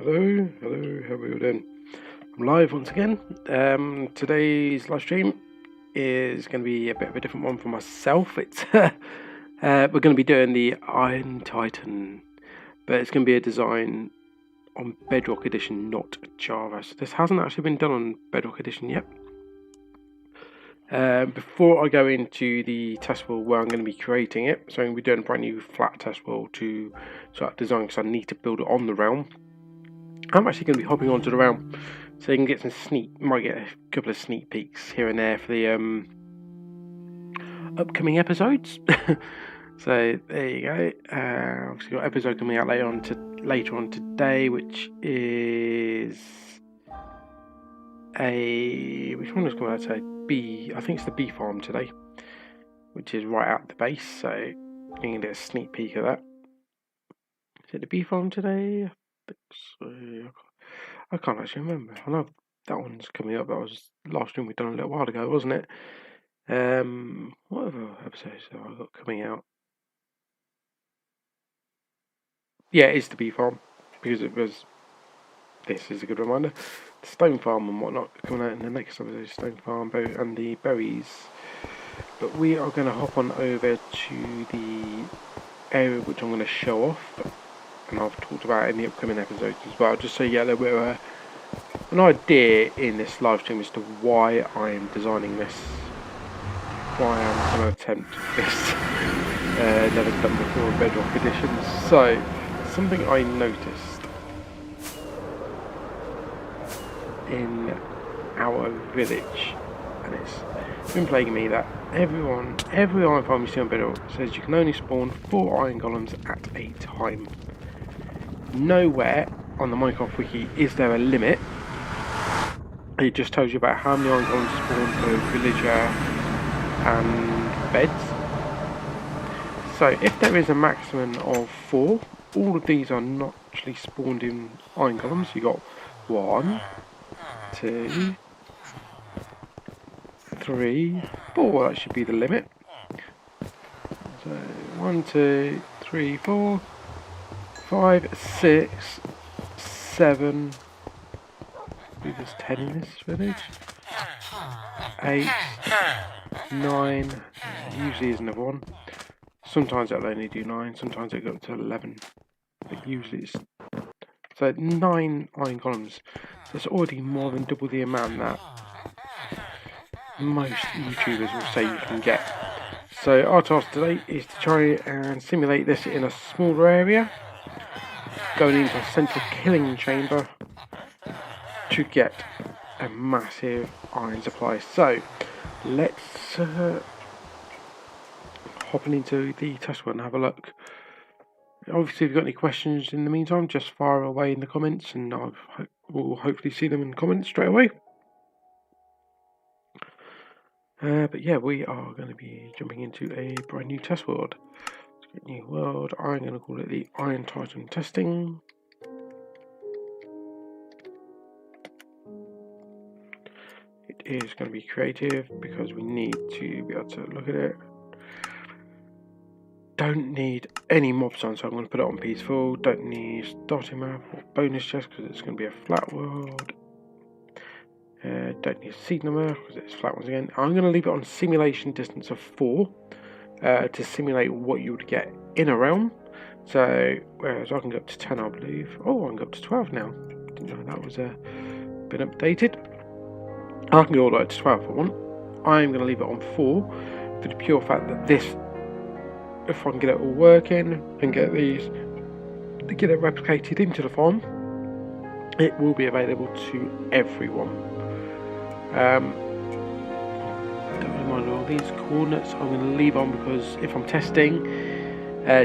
Hello, how are you doing? I'm live once again. Today's live stream is going to be a bit of a different one for myself. It's we're going to be doing the Iron Titan, but it's going to be a design on Bedrock Edition, not Java. So this hasn't actually been done on Bedrock Edition yet. Before I go into the test world where I'm going to be creating it, so I'm going to be doing a brand new flat test world to start design because I need to build it on the realm. I'm actually going to be hopping onto the realm so you can get might get a couple of sneak peeks here and there for the upcoming episodes. So there you go. Obviously got an episode coming out later on today, which is which one is coming out today? I think it's the bee farm today, which is right at the base. So you can get a sneak peek of that. Is it the bee farm today? I can't actually remember. I know that one's coming up. That was the last stream we done a little while ago, wasn't it? What other episodes have I got coming out? Yeah, it's the bee farm because it was. This is a good reminder. The stone farm and whatnot coming out in the next episode. Stone farm and the berries. But we are going to hop on over to the area which I'm going to show off. And I've talked about in the upcoming episodes as well, just so you get a little bit of an idea in this live stream as to why I am designing this, why I'm going to attempt this never done before in Bedrock Edition. So, something I noticed in our village, and it's been plaguing me, that every iron farm you see on Bedrock says you can only spawn 4 iron golems at a time. Nowhere on the Minecraft wiki is there a limit. It just tells you about how many iron golems spawn per villager and beds. So if there is a maximum of 4, all of these are not actually spawned in iron golems. You got 1, 2, 3, 4. That should be the limit. So 1, 2, 3, 4, 5, 6, 7. There's 10 in this village. 8, 9. Usually is another one. Sometimes it'll only do 9. Sometimes it'll go up to 11. But usually it's so 9 iron golems. So it's already more than double the amount that most YouTubers will say you can get. So our task today is to try and simulate this in a smaller area, going into a central killing chamber to get a massive iron supply. So let's hop into the test one and have a look. Obviously, if you've got any questions in the meantime, just fire away in the comments, and we'll hopefully see them in the comments straight away. But yeah, we are going to be jumping into a brand new test world. Let's get new world. I'm going to call it the Iron Titan testing. It is going to be creative because we need to be able to look at it. Don't need any mob signs, so I'm going to put it on peaceful. Don't need starting map or bonus chest because it's going to be a flat world. Don't need seed number because it's flat once again. I'm going to leave it on simulation distance of 4 to simulate what you would get in a realm. So, whereas I can go up to 10, I believe. Oh, I can go up to 12 now. Didn't know that was been updated. I can go all the way up to 12 if I want. I'm going to leave it on 4 for the pure fact that this, if I can get it all working and get it replicated into the farm, it will be available to everyone. Don't really mind all these coordinates. I'm going to leave on because if I'm testing,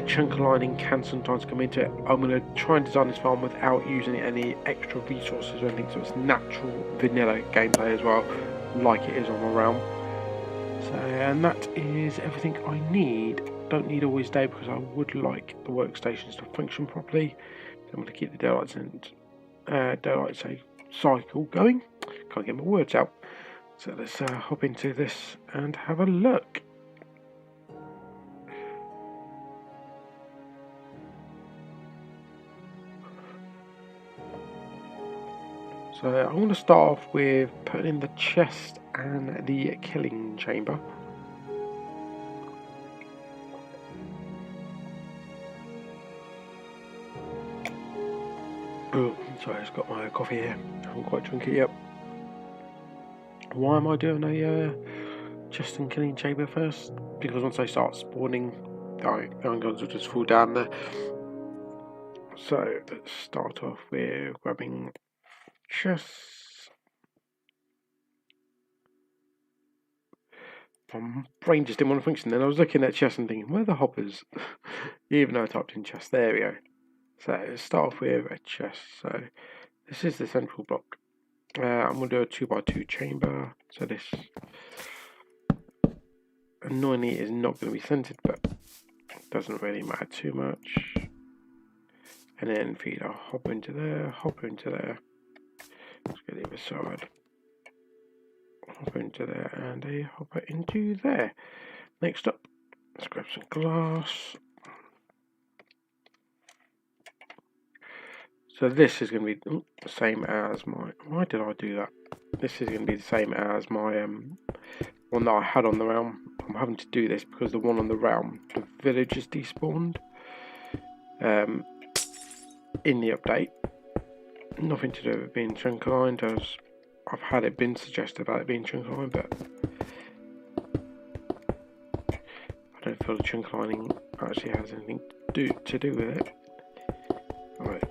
chunk lining can sometimes come into it. I'm going to try and design this farm without using any extra resources or anything, so it's natural vanilla gameplay as well, like it is on my realm. So, and that is everything I need. Don't need always day because I would like the workstations to function properly. So I'm going to keep the daylight cycle going. Can't get my words out. So let's hop into this and have a look. So I'm going to start off with putting in the chest and the killing chamber. Oh, sorry, I just got my coffee here. I haven't quite drunk it yet. Why am I doing a chest and killing chamber first? Because once they start spawning, the iron guns will just fall down there. So let's start off with grabbing chests. My brain just didn't want to function then. I was looking at chests and thinking, where are the hoppers? Even though I typed in chest, there we go. So let's start off with a chest. So this is the central block. I'm going to do a 2x2 chamber. So this annoyingly is not going to be centered, but it doesn't really matter too much. And then feed a hopper into there, hopper into there. Let's get the other side. Hopper into there and a hopper into there. Next up, let's grab some glass. So this is going to be the same as my... Why did I do that? This is going to be the same as my one that I had on the realm. I'm having to do this because the one on the realm, the village is despawned. In the update. Nothing to do with being chunk aligned, as I've had it been suggested about it being chunk aligned, but I don't feel the chunk aligning actually has anything to do with it. Right,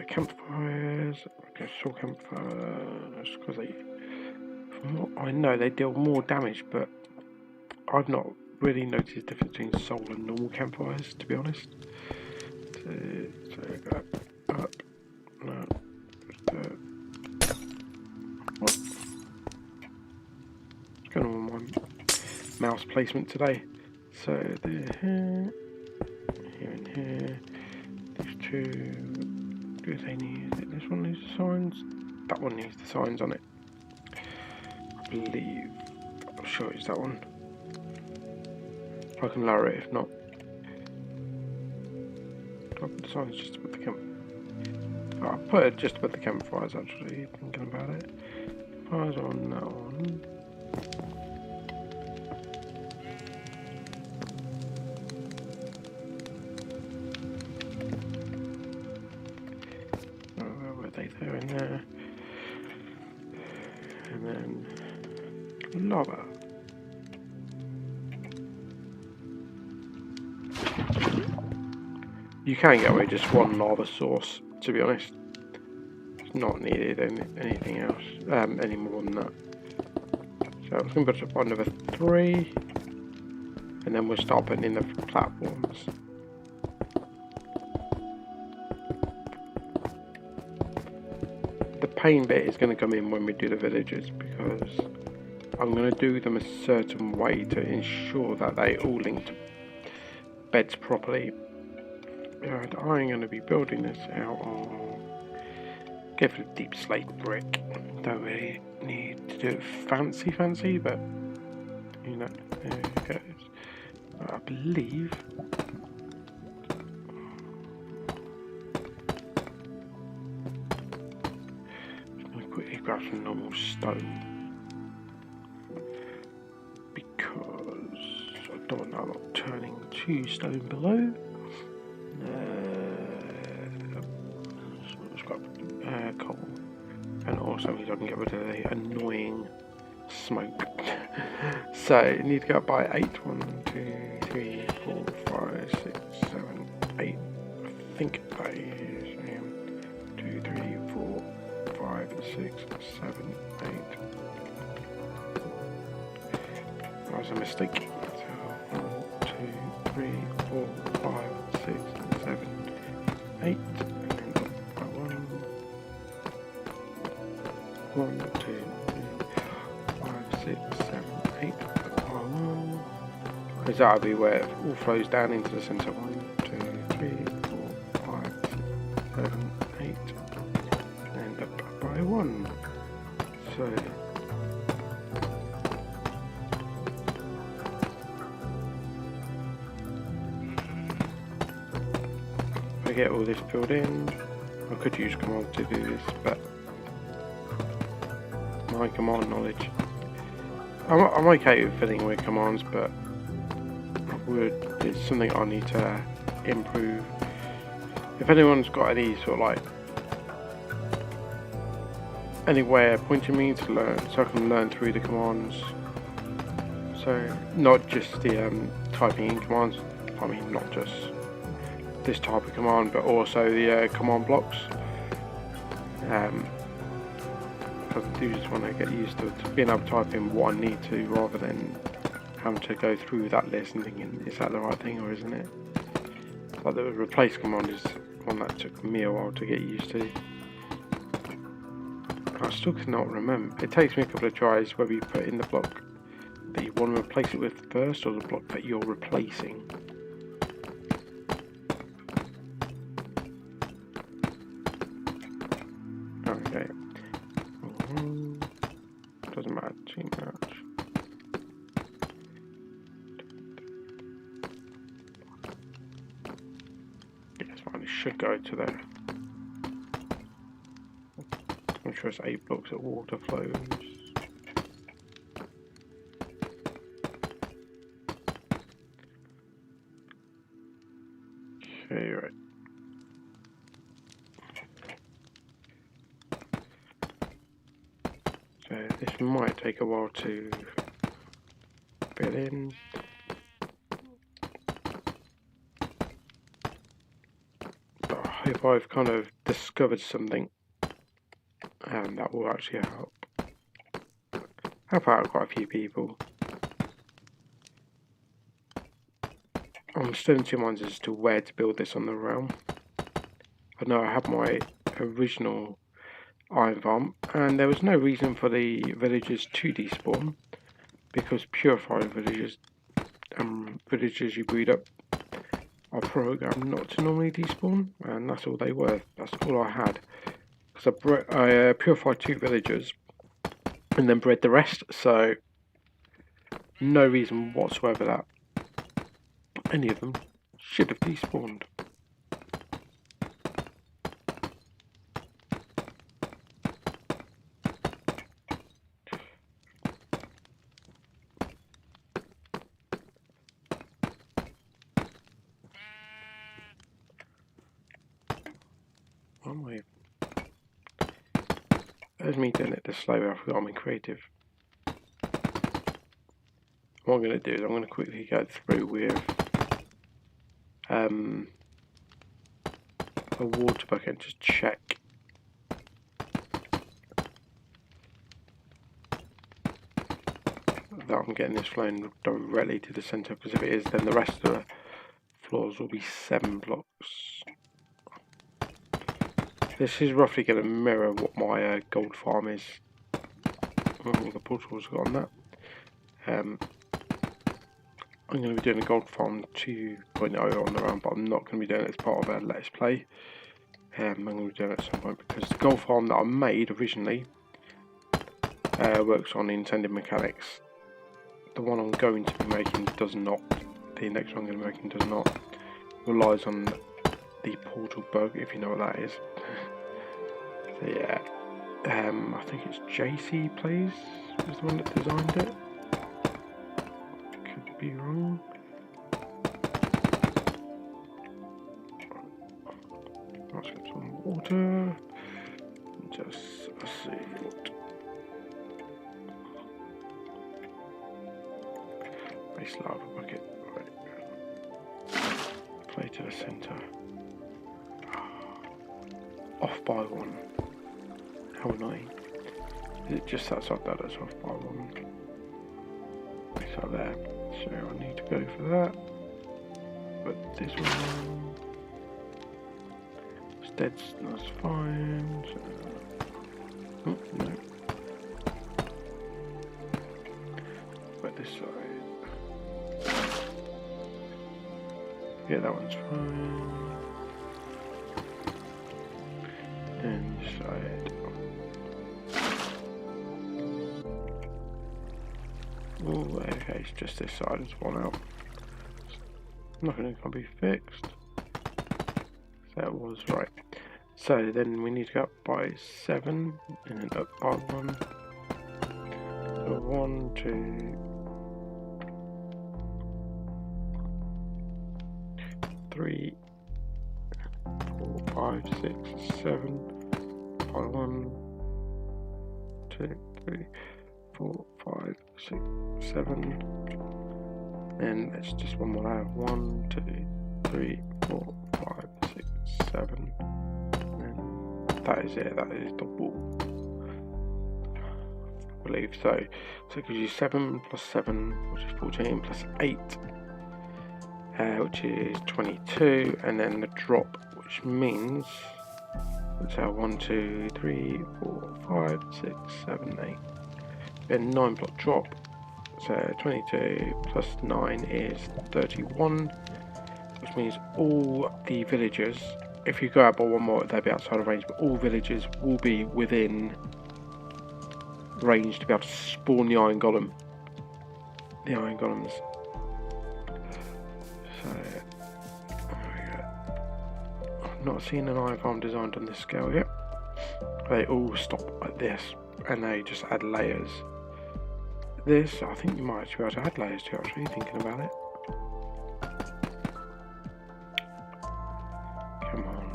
campfires. Okay, saw campfires because they, from what I know, they deal more damage, but I've not really noticed the difference between soul and normal campfires, to be honest. So go up, no, what's going on with my mouse placement today? So they're here, here and here. These two, do they need it? This one needs the signs. That one needs the signs on it. I believe. I'm sure it's that one. I can lower it if not. I put the signs just above the camp. Oh, I put it just above the campfires actually, thinking about it. Fires on that one. Oh, where were they? They're in there. And then lava. You can get away just one lava source, to be honest. It's not needed anything else, any more than that. So I'm going to put up on number 3, and then we'll start putting in the platforms. The pain bit is going to come in when we do the villages, because I'm going to do them a certain way to ensure that they all link to beds properly. And I'm going to be building this out on, go for the deep slate brick. Don't really need to do it fancy, but you know, there it goes. I believe I'm going to quickly grab some normal stone because I don't know, I'm not turning to stone below. So let's grab coal, and also means I can get rid of the annoying smoke. So you need to go up by 8. 1, 2, 3, 4, 5, 6, 7, 8. I think that is 2, 3, 4, 5, 6, 7, 8. That was a mistake. So 1, 2, 3, 4, 5, 6, 7, 8, and then up by 1, 1, 2, 3, 5, 6, 7, 8, up by 1, because that'll be where it all flows down into the centre. 1, 2, 3, 4, 5, 6, 7, 8, and up by 1. So I get all this filled in. I could use command to do this, but my command knowledge. I'm okay with filling with commands, but it's something I need to improve. If anyone's got any sort of like anywhere pointing me to learn, so I can learn through the commands. So not just the typing in commands. I mean, not just this type of command, but also the command blocks. Because I do just want to get used to being able to type in what I need to, rather than having to go through that list and thinking, is that the right thing or isn't it? Like the replace command is one that took me a while to get used to. I still cannot remember. It takes me a couple of tries whether you put in the block that you want to replace it with first, or the block that you're replacing. Okay. Doesn't matter too much. Yeah, it's fine. It should go to there. I'm sure it's 8 blocks that water flows. Okay, right. So this might take a while to fill in. But I hope I've kind of discovered something that will actually help out quite a few people. I'm still in 2 minds as to where to build this on the realm. I know I have my original iron farm, and there was no reason for the villagers to despawn, because purified villagers villagers you breed up are programmed not to normally despawn, and that's all they were. That's all I had, because I purified 2 villagers and then bred the rest, so no reason whatsoever that any of them should have despawned. There's me doing it this slow. I forgot I'm in creative. What I'm going to do is I'm going to quickly go through with a water bucket and just check that I'm getting this flowing directly to the centre, because if it is, then the rest of the floors will be 7 blocks. This is roughly going to mirror what my gold farm is. All the portals got on that. I'm going to be doing a gold farm 2.0 on the round, but I'm not going to be doing it as part of a Let's Play. I'm going to be doing it at some point, because the gold farm that I made originally works on the intended mechanics. The one I'm going to be making does not. The next one I'm going to be making does not. Relies on the portal bug, if you know what that is. So yeah, I think it's JC Plays is the one that designed it. Could be wrong. Let's get some water. Just let's see what. Base lava bucket. Right. Play to the centre. Off by 1. How annoying. Is it just outside that? That's off by 1. It's out there. So I need to go for that. But this one. That's fine. So, oh, no. But this side. Yeah, that one's fine. And this side. Oh, okay, it's just this side is one out. Nothing can be fixed. That was right. So then we need to go up by 7 and then up by 1. 1, 2, 3, 4, 5, 6, 7. 1, 2, 3, 4, 5, 6, 7. And it's just one more layer. 1, 2, 3, 4, 5, 6, 7. And that is it. That is the wall, I believe. So it gives you 7 plus 7, which is 14, plus 8, which is 22, and then the drop, which means it's 1, 2, 3, 4, 5, 6, 7, 8. Then 9 block drop. So 22 plus 9 is 31, which means all the villagers, if you go out by one more, they'll be outside of range, but all villagers will be within range to be able to spawn the iron golem. The iron golems. So, I've not seen an iron farm designed on this scale yet. They all stop like this, and they just add layers. This, I think you might actually be able to add layers to, actually, thinking about it. Come on.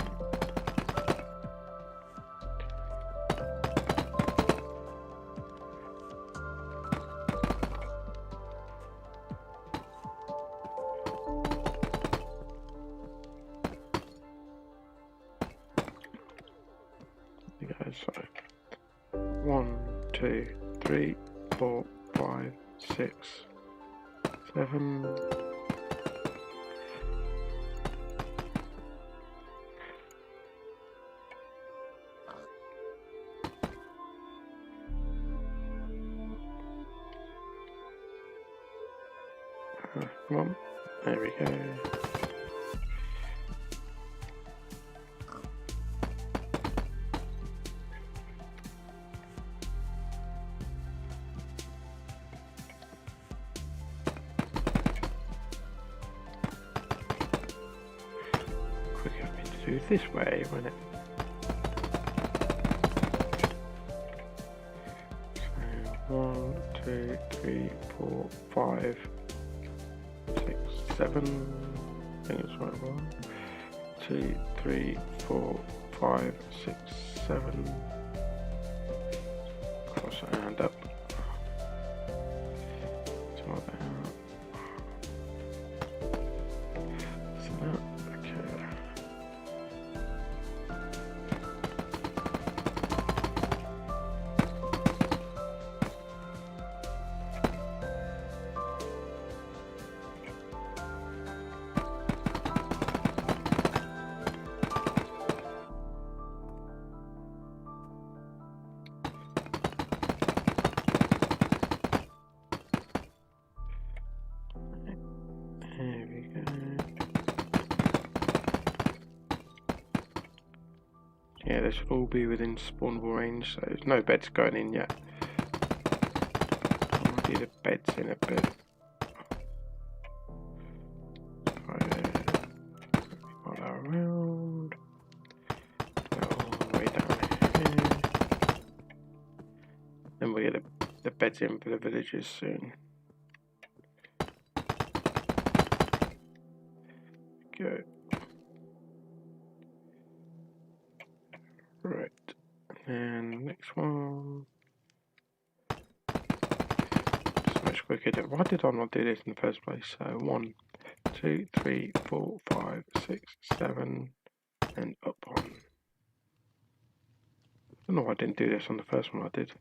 There you go, so 1, 2, 3, 4, 5, 6, 7. Come on, there we go. Do this way, won't it? So 1, 2, 3, 4, 5, 6, 7. I think it's right. 1, 2, 3, 4, 5, 6, 7. Cross that hand up. Sort that out. So that. There we go. Yeah, they should all be within spawnable range, so there's no beds going in yet. I'll do the beds in a bit. Roll that around. All the way down here. Then we'll get the beds in for the villagers soon. Go. Right, and next one. It's much quicker. Why did I not do this in the first place? So 1, 2, 3, 4, 5, 6, 7, and up on. I don't know why I didn't do this on the first one I did.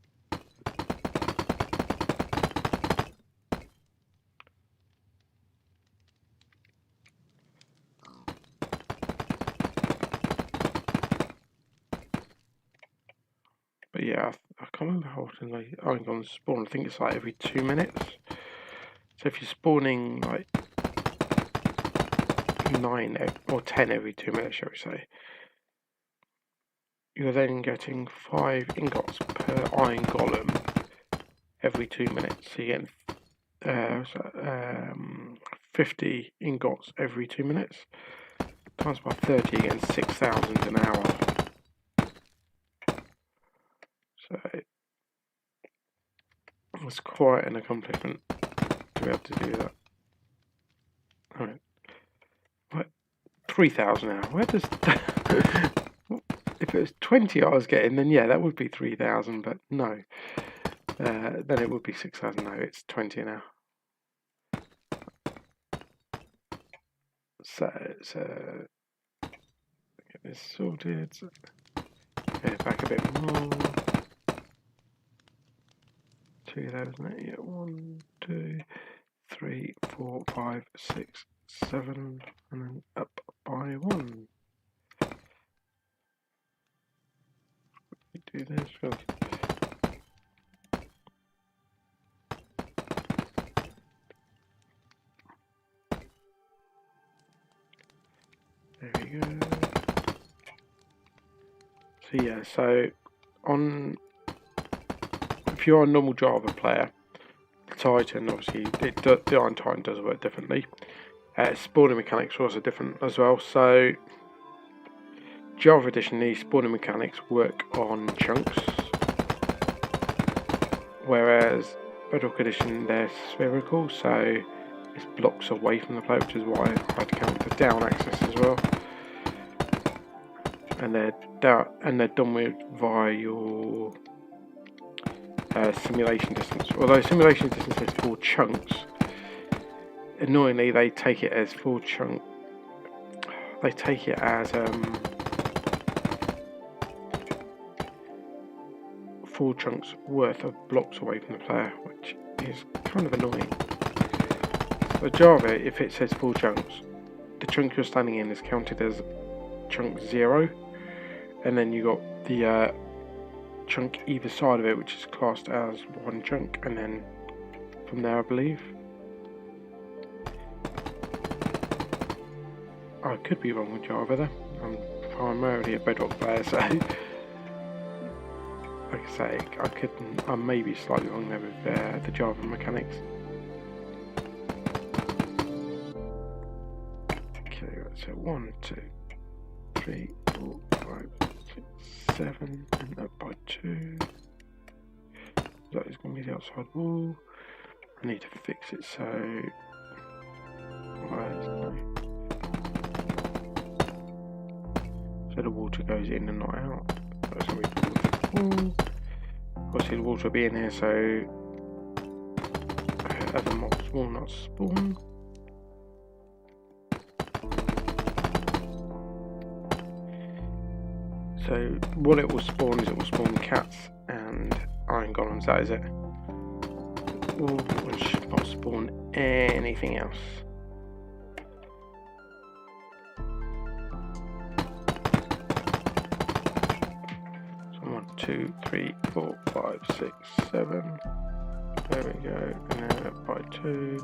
But yeah, I can't remember how often they iron golems spawn. I think it's like every 2 minutes. So if you're spawning like 9 or 10 every 2 minutes, shall we say, you're then getting 5 ingots per iron golem every 2 minutes. So you're getting 50 ingots every 2 minutes. Times by 30, you're getting 6,000 an hour. So It's quite an accomplishment to be able to do that. Alright. What? 3,000 now. Where does... If it was 20 I was getting, then yeah, that would be 3,000, but no. Then it would be 6,000. No, it's 20 now. So get this sorted. Get it back a bit more. 2,000. Yeah, 1, 2, 3, 4, 5, 6, 7, and then up by 1. Do this. There we go. So yeah, so if you're a normal Java player, the Titan obviously the Iron Titan does work differently. Spawning mechanics are also different as well. So Java Edition, these spawning mechanics work on chunks, whereas Bedrock Edition they're spherical, so it's blocks away from the player, which is why I had to count the down access as well. And they're done with via your simulation distance. Although simulation distance is 4 chunks, annoyingly they take it as 4 chunk. They take it as 4 chunks worth of blocks away from the player, which is kind of annoying. So Java, if it says 4 chunks, the chunk you're standing in is counted as chunk 0, and then you got the chunk either side of it, which is classed as 1 chunk, and then from there I believe. I could be wrong with Java there. I'm primarily a Bedrock player, so like I say, I may be slightly wrong there with the Java mechanics. Okay, so 1, 2, 3, 4, 5, 6, 7, and up by 2. That is going to be the outside wall. I need to fix it so. So the water goes in and not out. That's how we do it. Obviously the water will be in here, so other mobs will not spawn. So what it will spawn is it will spawn cats and iron golems, that is it. It should not spawn anything else. So 1, 2, 3, 4, 5, 6, 7. There we go, and then up by 2.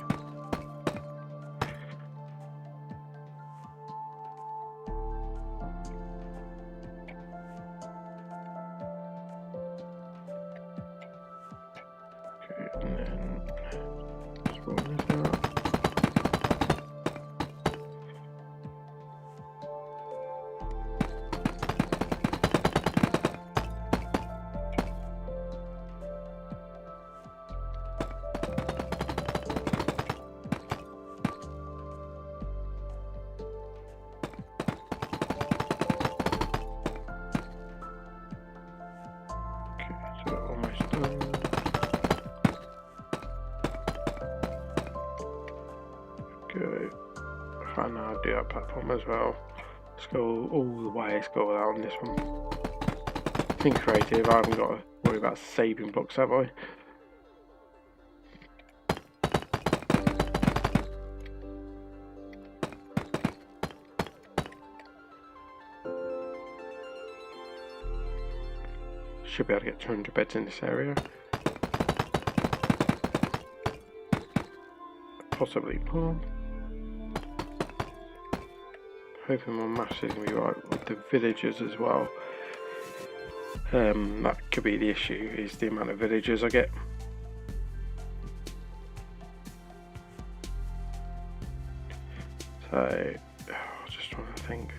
And I'll do that platform as well. Let's go all the way, let's go out on this one. In creative, I haven't got to worry about saving blocks, have I? Should be able to get 200 beds in this area. Possibly more. Hoping my maths is going to be right with the villagers as well. That could be the issue, is the amount of villagers I get. So, just trying to think.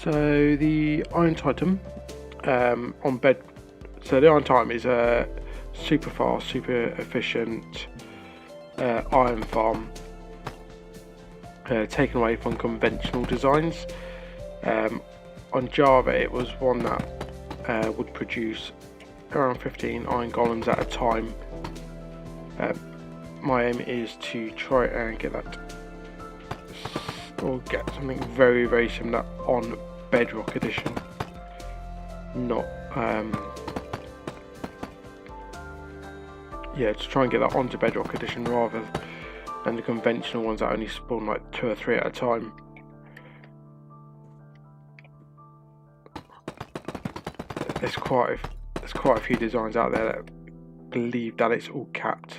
So the Iron Titan on bed. So the Iron Titan is a super fast, super efficient iron farm, taken away from conventional designs. On Java, it was one that would produce around 15 iron golems at a time. My aim is to try and get that, or get something very, very similar on Bedrock Edition. Not, to try and get that onto Bedrock Edition rather than the conventional ones that only spawn like 2 or 3 at a time. There's quite a few designs out there that believe that it's all capped.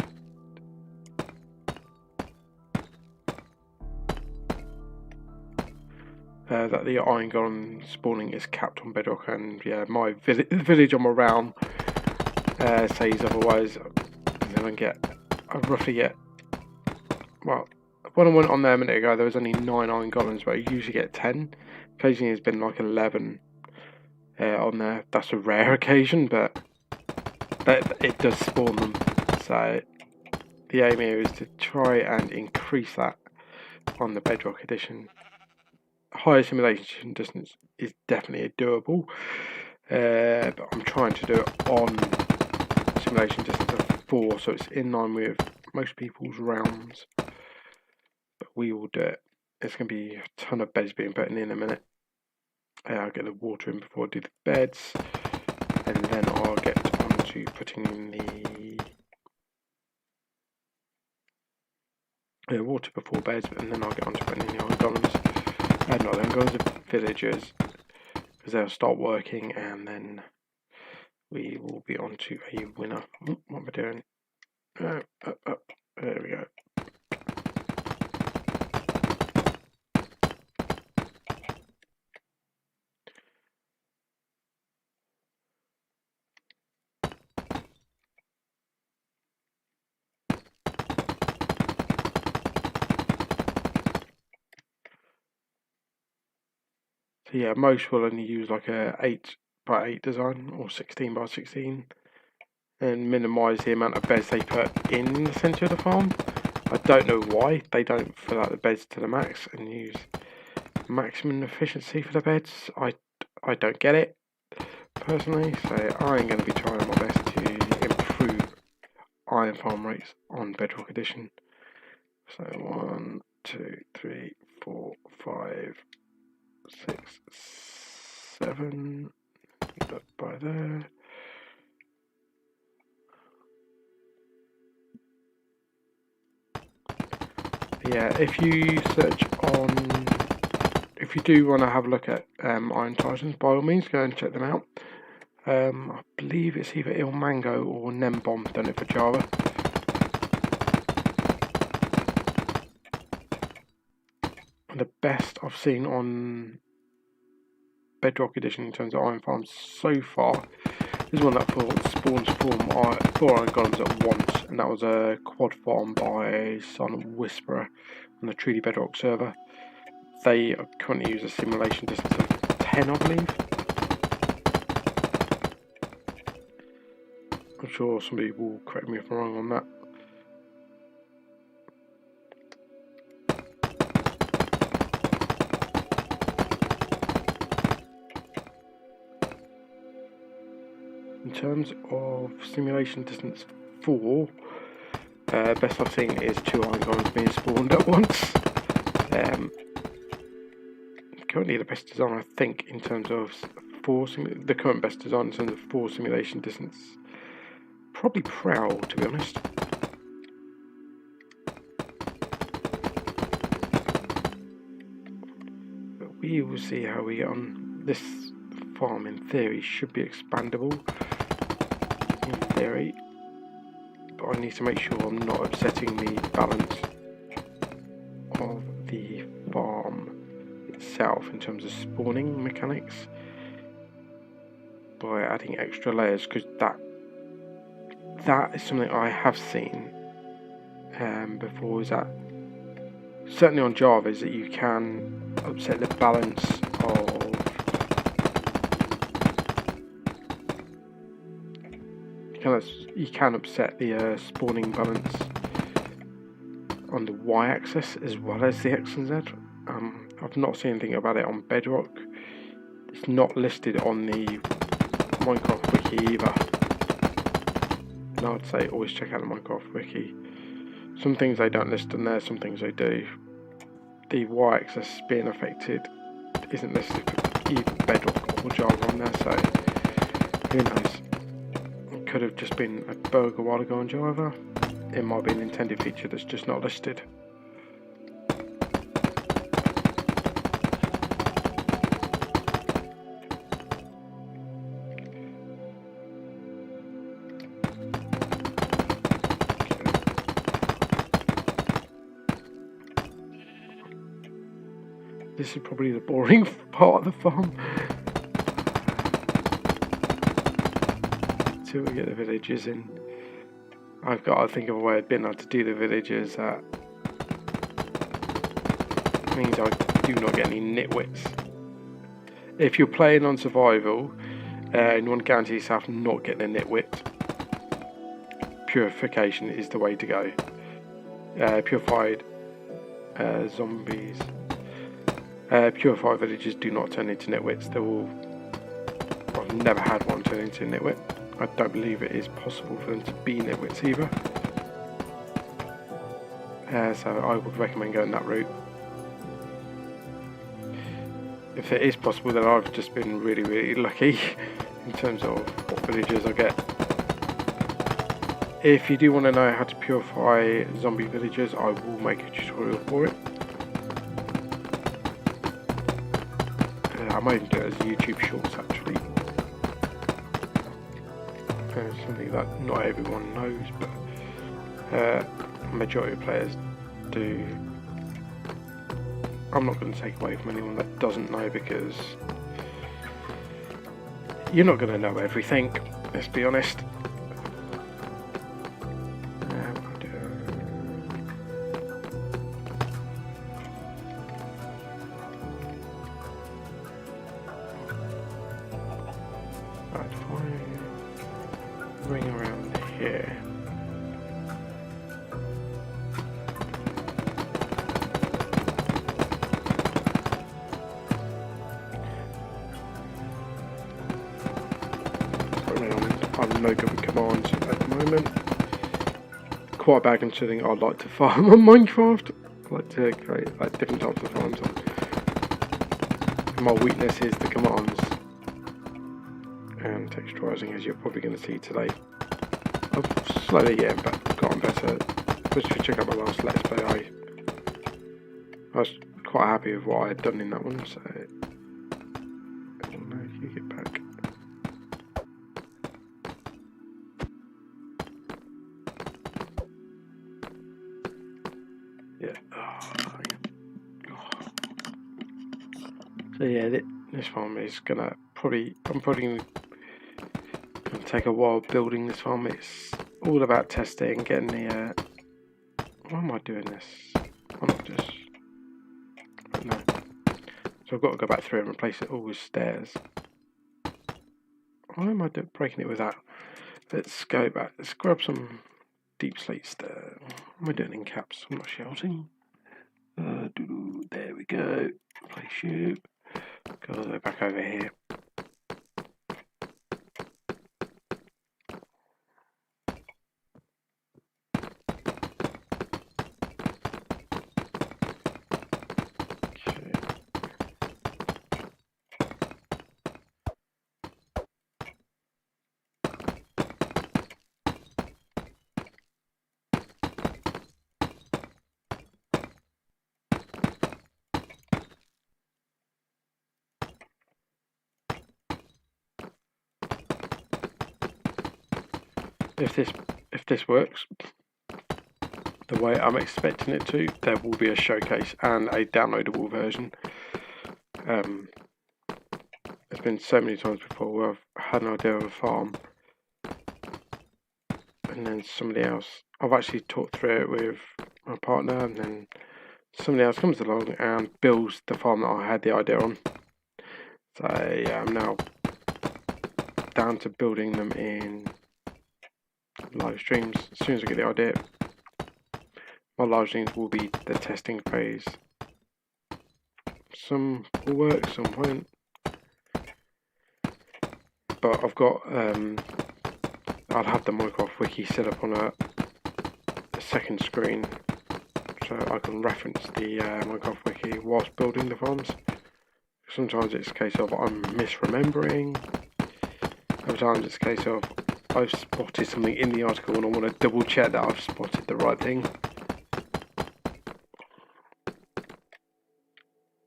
That the iron golem spawning is capped on Bedrock, and yeah, my village on my realm says otherwise. And then I roughly get, well, when I went on there a minute ago, there was only 9 iron golems, but I usually get 10. Occasionally it's been like 11 on there. That's a rare occasion, but it does spawn them. So the aim here is to try and increase that on the Bedrock Edition. Higher simulation distance is definitely doable, but I'm trying to do it on simulation distance of 4, so it's in line with most people's realms. But we will do it. It's going to be a ton of beds being put in a minute. I'll get the water in before I do the beds, and then I'll get on to putting in the water before beds, and then I'll get on to putting in the iron golems. Not the iron golems, the villagers, because they'll start working, and then we will be on to a winner. What am I doing? There we go. So yeah, most will only use like a 8x8 design or 16x16 and minimise the amount of beds they put in the centre of the farm. I don't know why they don't fill out the beds to the max and use maximum efficiency for the beds. I don't get it personally, so I'm going to be trying my best to improve iron farm rates on Bedrock Edition. So 1, 2, 3, 4, 5, 6, 7, up by there. Yeah, if you search on, if you do want to have a look at Iron Titans, by all means go and check them out. I believe it's either Il Mango or Nembomb done it for Java. The best I've seen on Bedrock Edition in terms of iron farms so far is one that spawns 4 iron golems at once, and that was a quad farm by Silent Whisperer on the Truly Bedrock server. They currently use a simulation distance of 10, I believe. I'm sure somebody will correct me if I'm wrong on that. In terms of simulation distance 4, best I've seen is 2 iron golems being spawned at once. Currently the best design I think in terms of the current best design in terms of 4 simulation distance, probably Prowl, to be honest. But we will see how we get on. This farm in theory should be expandable, in theory, but I need to make sure I'm not upsetting the balance of the farm itself in terms of spawning mechanics by adding extra layers, because that is something I have seen before, is that certainly on Java, is that you can upset the balance of you can upset the spawning balance on the y-axis as well as the x and z. I've not seen anything about it on Bedrock. It's not listed on the Minecraft wiki either. And I'd say always check out the Minecraft wiki. Some things they don't list on there, some things they do. The y-axis being affected isn't listed for either Bedrock or Java on there, so who knows? It could have just been a bug a while ago on Java. It might be an intended feature that's just not listed. This is probably the boring part of the farm. Until we get the villagers in. I've got to think of a way of being able to do the villagers that means I do not get any nitwits. If you're playing on survival and you want to guarantee yourself not getting a nitwit, purification is the way to go. Purified zombies. Purified villagers do not turn into nitwits. I've never had one turn into a nitwit. I don't believe it is possible for them to be nitwits either. So I would recommend going that route. If it is possible, then I've just been really, really lucky in terms of what villagers I get. If you do want to know how to purify zombie villagers, I will make a tutorial for it. I might even do it as YouTube shorts actually. Something that not everyone knows, but majority of players do. I'm not going to take away from anyone that doesn't know, because you're not going to know everything, let's be honest. Ring around here. I'm no good with commands at the moment. Quite bad considering I like to farm on Minecraft. I like to create like different types of farms on. My weakness is the commands and texturizing, as you're probably going to see today. I've slowly getting gotten better. Just if you check out my last Let's Play, I was quite happy with what I had done in that one, so I don't know if you get back. Yeah. So yeah, this farm is gonna I'm probably gonna take a while building this farm. It's all about testing, getting the why am I doing this? I'm not just no. So I've got to go back through and replace it all with stairs. Why am I breaking it with that? Let's go back. Let's grab some deep slate stairs. What am I doing in caps? I'm not shouting. There we go. Place you. Go all the way back over here. If this works the way I'm expecting it to, there will be a showcase and a downloadable version. There's been so many times before where I've had an idea of a farm and then somebody else, I've actually talked through it with my partner, and then somebody else comes along and builds the farm that I had the idea on. So yeah, I'm now down to building them in live streams. As soon as I get the idea, my live streams will be the testing phase. Some will work, some won't. But I've got, I'll have the Minecraft wiki set up on a second screen, so I can reference the Minecraft wiki whilst building the farms. Sometimes it's a case of I'm misremembering. Other times it's a case of I've spotted something in the article and I want to double check that I've spotted the right thing.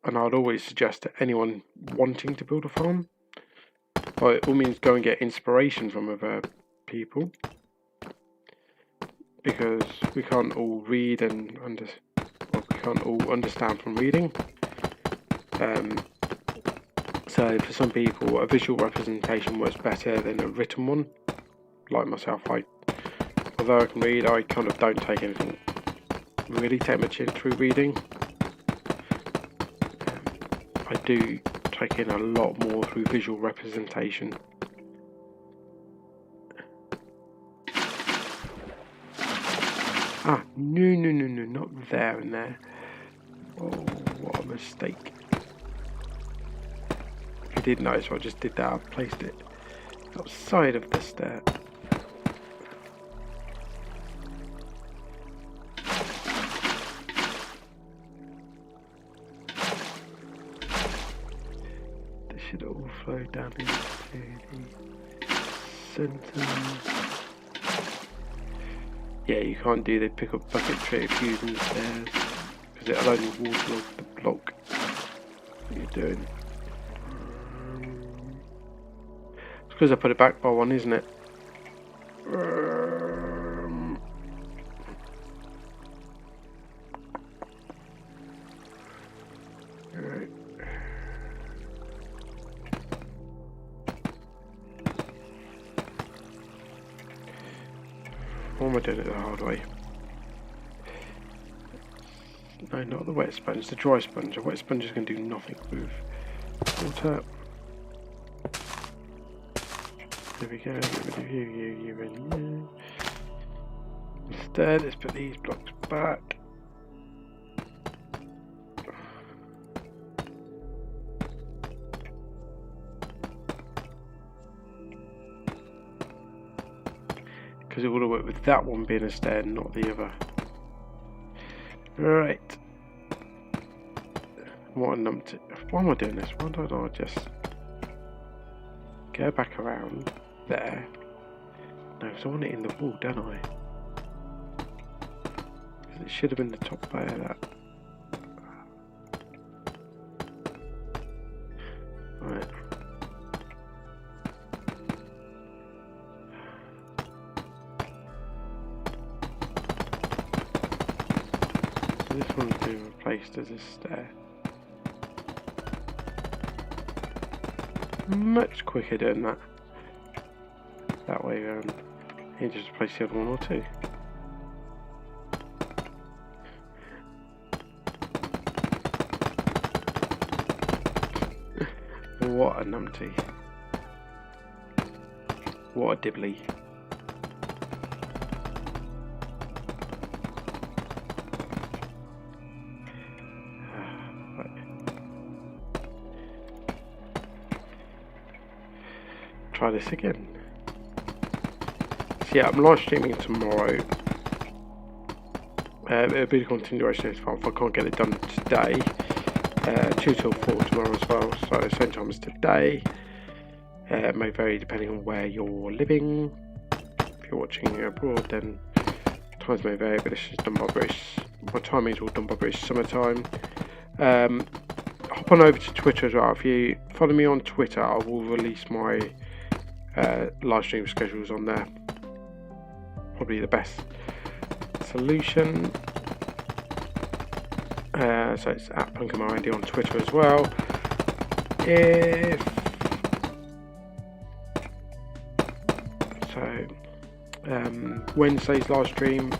And I'd always suggest to anyone wanting to build a farm, by all means go and get inspiration from other people, because we can't all read and we can't all understand from reading. So for some people, a visual representation works better than a written one. Like myself, although I can read, I kind of don't take anything, really take much in through reading. I do take in a lot more through visual representation. Ah, no, not there and there. Oh, what a mistake. If you did notice, I just did that. I placed it outside of the stair. This should all flow down into the centre. Yeah, you can't do the pick up bucket trick if you're using the stairs, because it'll only waterlog the block that you're doing. It's because I put it back by one, isn't it? Alright. Or am I doing it the hard way? No, not the wet sponge, the dry sponge. A wet sponge is going to do nothing with water. There we go, get rid of you. Instead, let's put these blocks back. Because it would have worked with that one being a stair, not the other. Right. What a numpty. Why am I doing this? Why don't I just go back around there? No, because I want it in the wall, don't I? Because it should have been the top layer of that. Right. This one's been replaced as a stair. Much quicker doing that way around. You just replace the other one or two. What a numpty. What a dibbly. Try this again. So yeah, I'm live streaming tomorrow. It'll be the continuation of this file if I can't get it done today. 2 till 4 tomorrow as well, so same time as today. It may vary depending on where you're living. If you're watching abroad, then times may vary, but it's just done by British. My timing's all done by British summertime. Hop on over to Twitter as well. If you follow me on Twitter, I will release my live stream schedules on there. Probably the best solution. So it's at PunkerMoAndy on Twitter as well. If so, Wednesday's live stream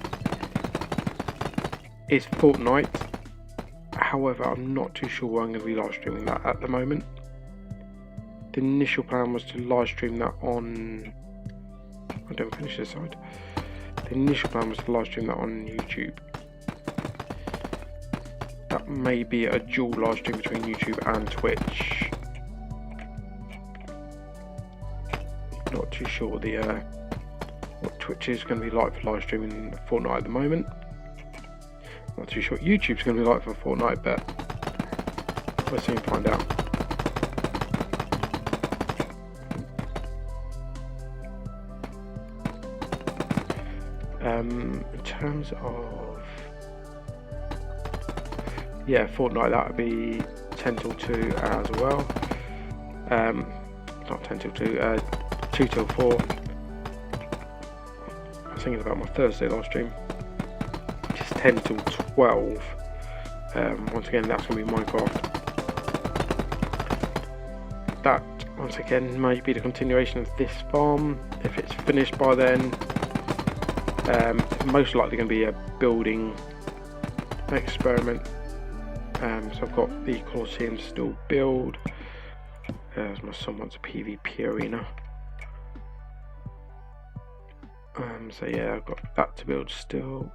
is Fortnite. However, I'm not too sure where I'm going to be live streaming that at the moment. The initial plan was to live stream that on, I don't finish this side. The initial plan was to live stream that on YouTube. That may be a dual live stream between YouTube and Twitch. Not too sure what Twitch is going to be like for live streaming Fortnite at the moment. Not too sure what YouTube's going to be like for Fortnite, but we'll soon find out. In terms of Fortnite, that would be 10 till 2 as well. Not 10 till 2, 2 till 4. I was thinking about my Thursday live stream, which is 10 till 12. Once again, that's going to be Minecraft. That, once again, might be the continuation of this farm. If it's finished by then, it's most likely going to be a building experiment. So I've got the Colosseum still build. As my son wants a PvP arena. So yeah, I've got that to build still.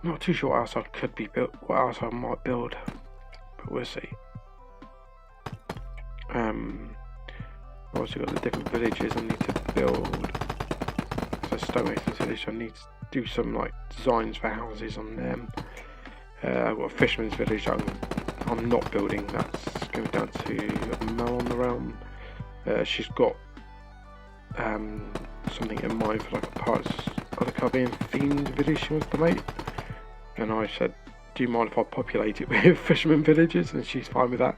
Not too sure what else I could be built. What else I might build, but we'll see. I've also got the different villages I need to build. So Stonemason's village, I need to do some like designs for houses on them. I've got a fisherman's village I'm not building. That's going down to Mel on the realm. She's got something in mind for like a Pirates of the Caribbean themed village she wants to make. And I said, do you mind if I populate it with fisherman villages? And she's fine with that.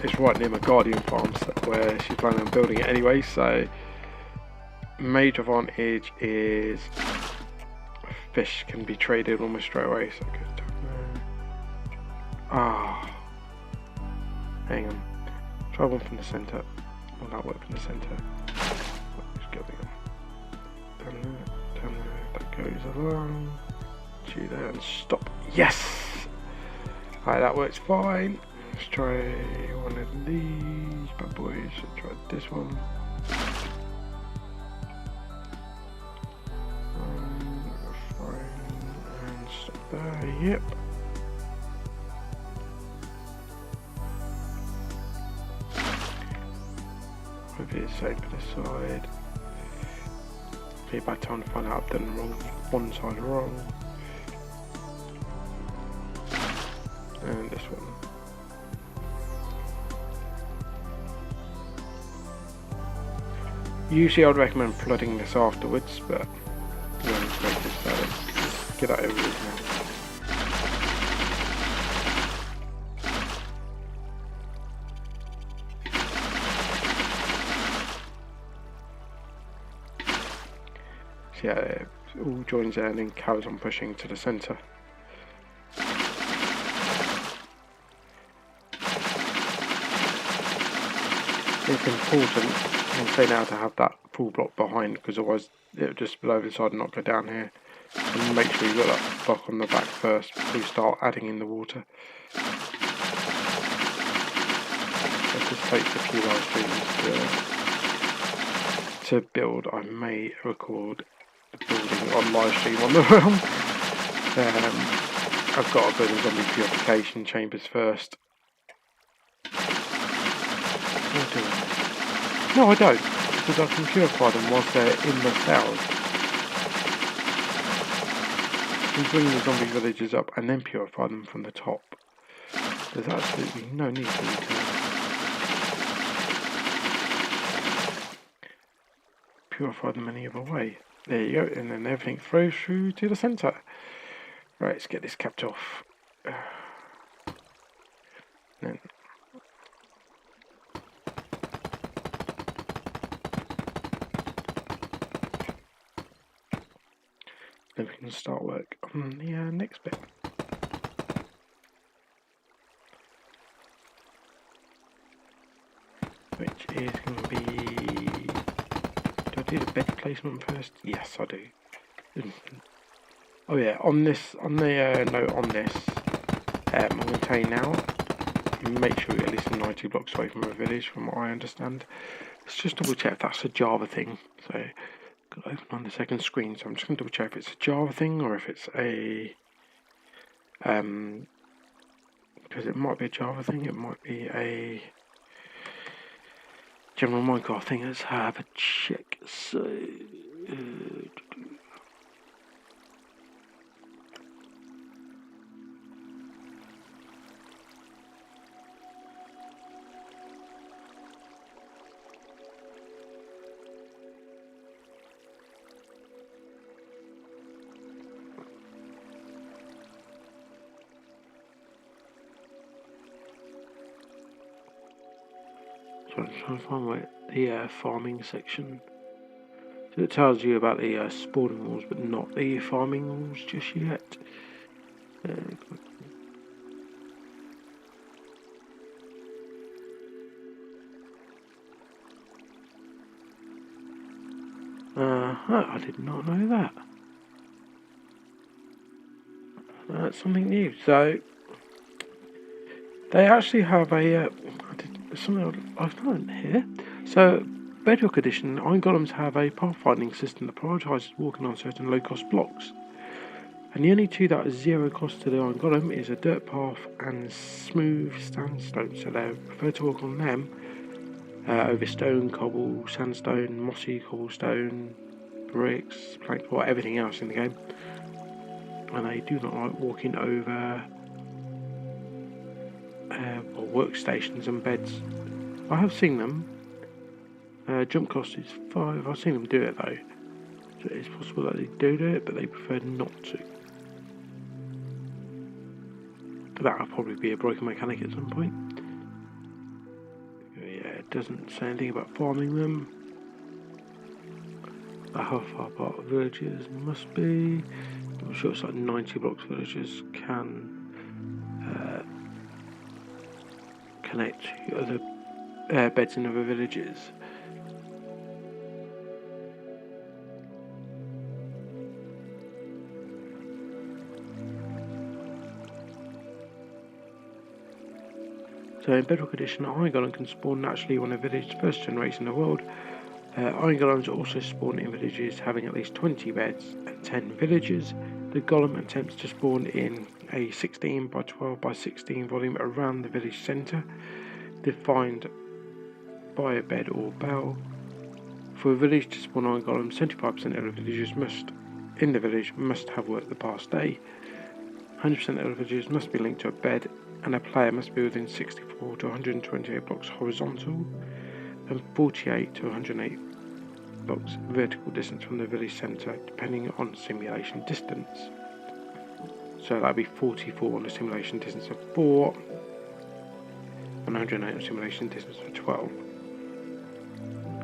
It's right near my Guardian farms where she's planning on building it anyway, so major advantage is fish can be traded almost straight away, so I could hang on. Try one from the centre. Will that work from the centre? Just go down there, that goes along. To there and stop. Yes! Alright, that works fine. Let's try one of these bad boys. Let's try this one. And stop there. Yep. Maybe it's safe for this side. Be by time to find out I've done the wrong one side wrong. And this one. Usually I'd recommend flooding this afterwards, but I'm going to make this better. Get that over with now. So yeah, it all joins there and then carries on pushing to the centre. It's important, I'll say now, to have that full block behind, because otherwise it will just spill over the side and not go down here. And make sure you've got that block on the back first before you start adding in the water. It just takes a few live streams to build. I may record the building on live stream on the realm. I've got to build the zombie purification chambers first. No, I don't, because I can purify them whilst they're in the cells. I can bring the zombie villagers up and then purify them from the top. There's absolutely no need for me to purify them any other way. There you go, and then everything flows through to the centre. Right, let's get this capped off. Then we can start work on the next bit. Which is going to be... Do I do the bed placement first? Yes, I do. Oh yeah, on this, on the note on this, I'm going to tell you now, make sure you're at least 90 blocks away from a village, from what I understand. Let's just double check if that's a Java thing. So, got to open on the second screen. So I'm just going to double check if it's a Java thing or if it's a because it might be a Java thing, it might be a general Minecraft thing. Let's have a check. So. So I'm trying to find the farming section. So it tells you about the spawning rules, but not the farming rules just yet. I did not know that. That's something new. So they actually have something I've learned here. So Bedrock Edition, Iron Golems have a pathfinding system that prioritises walking on certain low-cost blocks. And the only two that are zero cost to the Iron Golem is a dirt path and smooth sandstone. So they prefer to walk on them over stone, cobble, sandstone, mossy cobblestone, bricks, plank, or everything else in the game. And they do not like walking over workstations and beds. I have seen them. Jump cost is 5. I've seen them do it though. So it's possible that they do it, but they prefer not to. That'll probably be a broken mechanic at some point. Yeah, it doesn't say anything about farming them. How far apart villages must be. I'm sure it's like 90 blocks villages can connect to other beds in other villages. So in Bedrock Edition, Iron Golem can spawn naturally when a village first generates in the world. Iron Golems also spawn in villages having at least 20 beds and 10 villages. The Golem attempts to spawn in a 16 by 12 by 16 volume around the village centre, defined by a bed or bell. For a village to spawn Iron Golem, 75% of the villagers in the village must have worked the past day. 100% of the villagers must be linked to a bed, and a player must be within 64 to 128 blocks horizontal and 48 to 108 blocks vertical distance from the village centre, depending on simulation distance. So that'd be 44 on the simulation distance of 4, 108 on simulation distance of 12,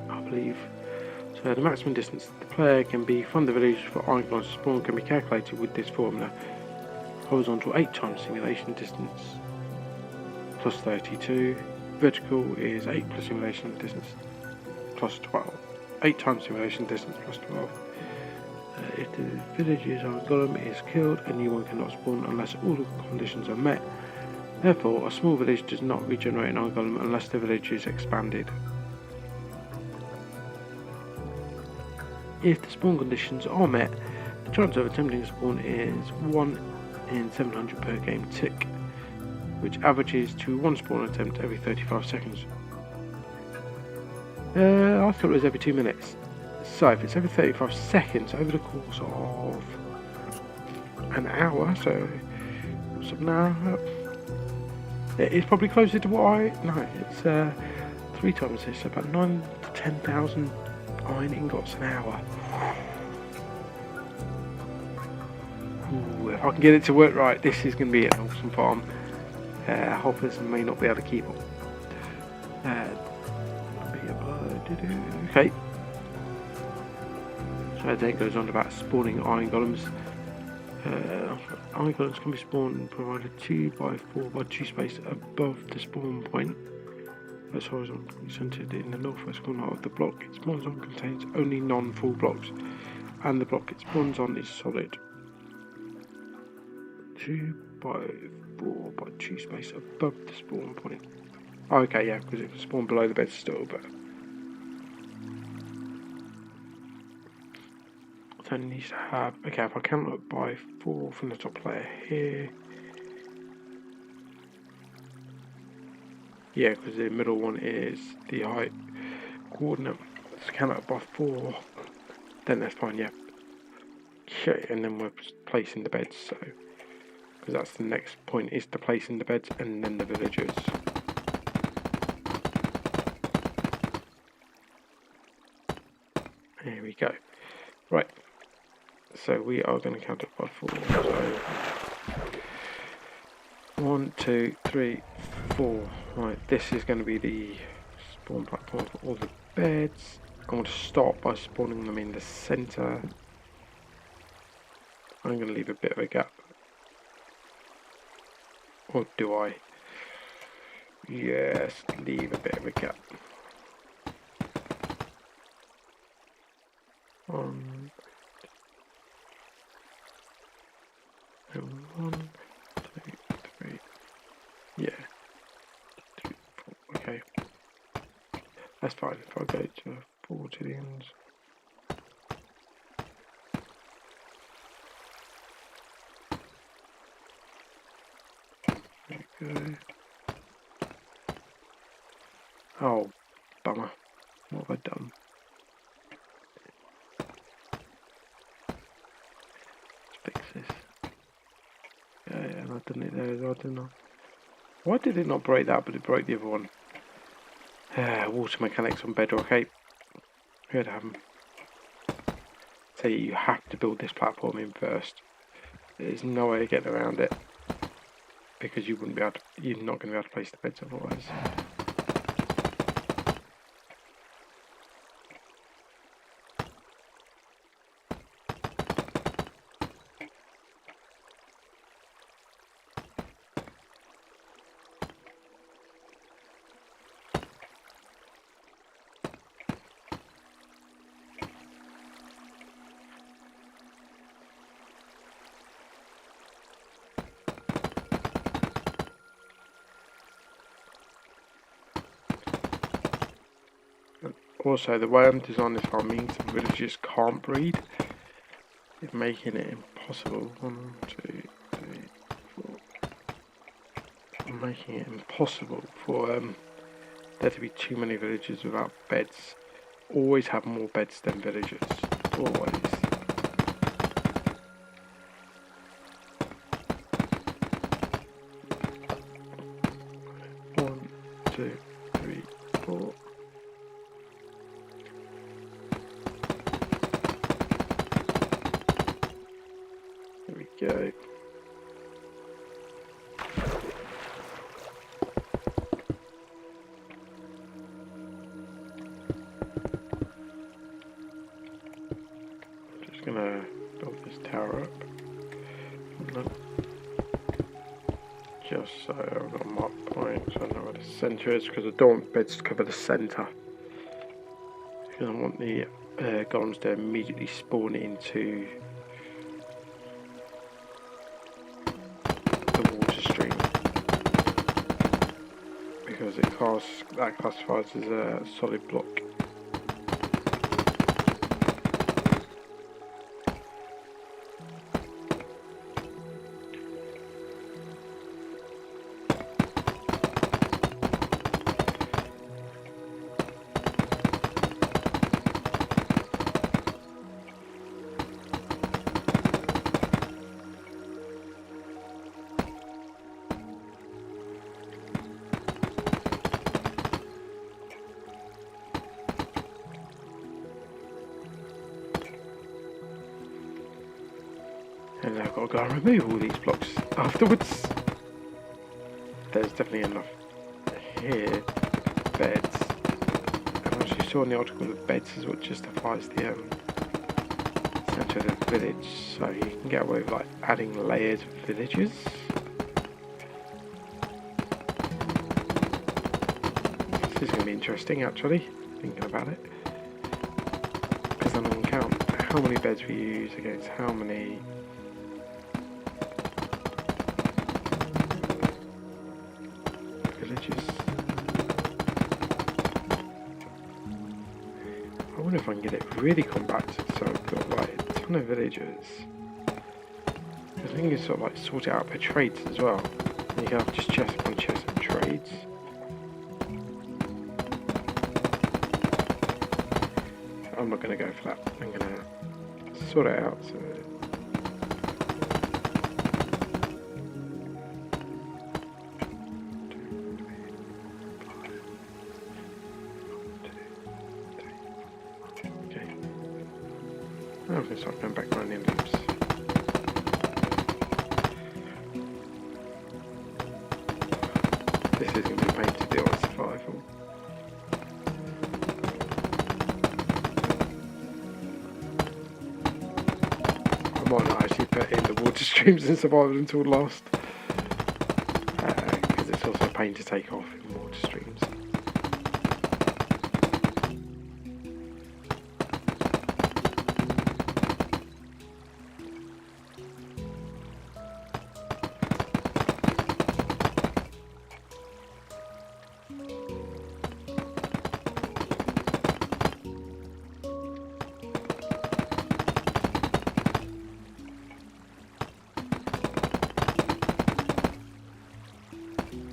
I believe. So the maximum distance the player can be from the village for Iron Golems to spawn can be calculated with this formula. Horizontal 8 times simulation distance plus 32. Vertical is 8 plus simulation distance plus 12. 8 times simulation distance plus 12. If the village's Iron Golem is killed, a new one cannot spawn unless all the conditions are met. Therefore, a small village does not regenerate an Iron Golem unless the village is expanded. If the spawn conditions are met, the chance of attempting to spawn is 1 in 700 per game tick, which averages to 1 spawn attempt every 35 seconds. I thought it was every 2 minutes. So if it's every 35 seconds over the course of an hour, so what's up now? It's probably closer to it's 3 times this, so about 9 to 10,000 iron ingots an hour. Ooh, if I can get it to work right, this is going to be an awesome farm. Hoppers may not be able to keep up. Okay. So then it goes on about spawning Iron Golems. Iron Golems can be spawned provided 2 by 4 by 2 space above the spawn point. That's horizontally centered in the northwest corner of the block it spawns on contains only non-full blocks, and the block it spawns on is solid. 2 by 4 by 2 space above the spawn point. Oh, okay, yeah, because it was spawned below the bed still, but so it needs to have, okay, if I count up by 4 from the top layer here, yeah, because the middle one is the height coordinate, so count up by 4, then that's fine, yeah. Okay, and then we're placing the beds, so, because that's the next point, is to place in the beds and then the villagers. There we go. Right. So we are going to count it by 4. So 1, 2, 3, 4. Right, this is going to be the spawn platform for all the beds. I'm going to start by spawning them in the centre. I'm going to leave a bit of a gap. Or do I? Yes, leave a bit of a gap. 1, 2, 3. Yeah. 2, 4. Okay. That's fine. If I go to 4 to the ends. There we go. Oh, bummer. What have I done? Let's fix this. Yeah, and I've done it there as well, didn't I? Why did it not break that, but it broke the other one? Water mechanics on Bedrock 8. Heard of them. So you have to build this platform in first. There's no way of getting around it. Because you wouldn't be able to, you're not going to be able to place the beds otherwise. Also, the way I'm designing this farm means the villagers can't breed. It's making it impossible. 1, 2, 3, 4. I'm making it impossible for there to be too many villagers without beds. Always have more beds than villagers. Always. One, 2, 3, 4. There we go. I'm just gonna build this tower up. Just so I've got mark points, I know where the centre is, because I don't want beds to cover the centre. Because I want the golems to immediately spawn into the water stream. Because that classifies as a solid block. And I've got to go and remove all these blocks afterwards. There's definitely enough here. Beds. And as you saw in the article, the beds is what justifies the centre of the village. So you can get away with like adding layers of villages. This is going to be interesting actually, thinking about it. Because I'm going to count how many beds we use against how many villages. I wonder if I can get it really compacted so I've got like a ton of villagers. I think you can sort of like sort it out per trades as well. And you can have just chest upon chest and trades. I'm not going to go for that. I'm going to sort it out. So okay. Now I'm going to start going back around the envelopes. This is going to be a pain to deal with survival. I might not actually put in the water streams in survival until last, because it's also a pain to take off in water streams.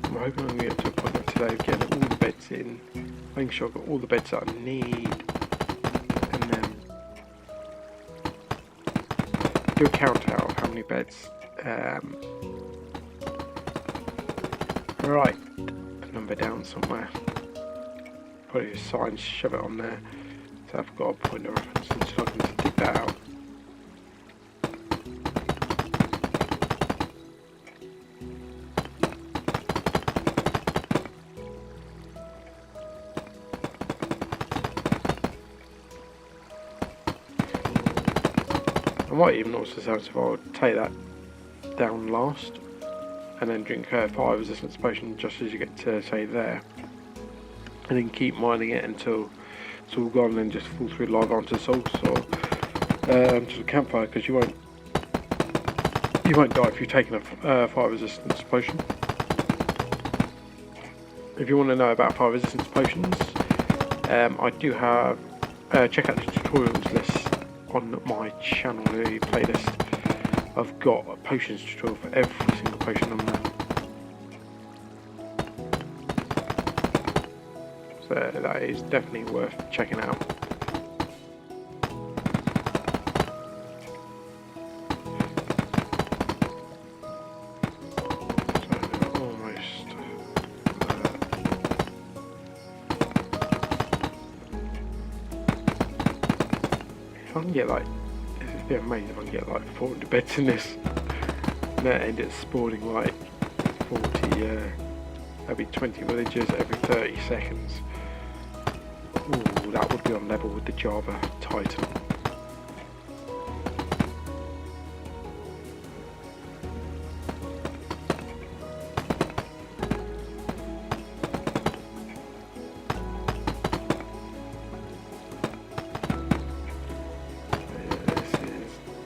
I'm hoping I'm going to get to a point of today of getting all the beds in, making sure I've got all the beds that I need, and then do a count out of how many beds. Right, a number down somewhere. Probably a sign, shove it on there, so I've got a point of reference and so I can dig that out. I might even also say if I'll take that down last and then drink fire resistance potion just as you get to say there, and then keep mining it until it's all gone and then just fall through lava onto the soul or onto the campfire, because you won't die if you've taken a fire resistance potion. If you want to know about fire resistance potions, I do have check out the tutorials list on my channel, the playlist. I've got a potions tutorial for every single potion on there. So that is definitely worth checking out. So almost if I can get like, it'd be amazing if I can get like 400 beds in this, and that end it spawning like 40, that'd be 20 villagers every 30 seconds. Ooh, that would be on level with the Java Titan.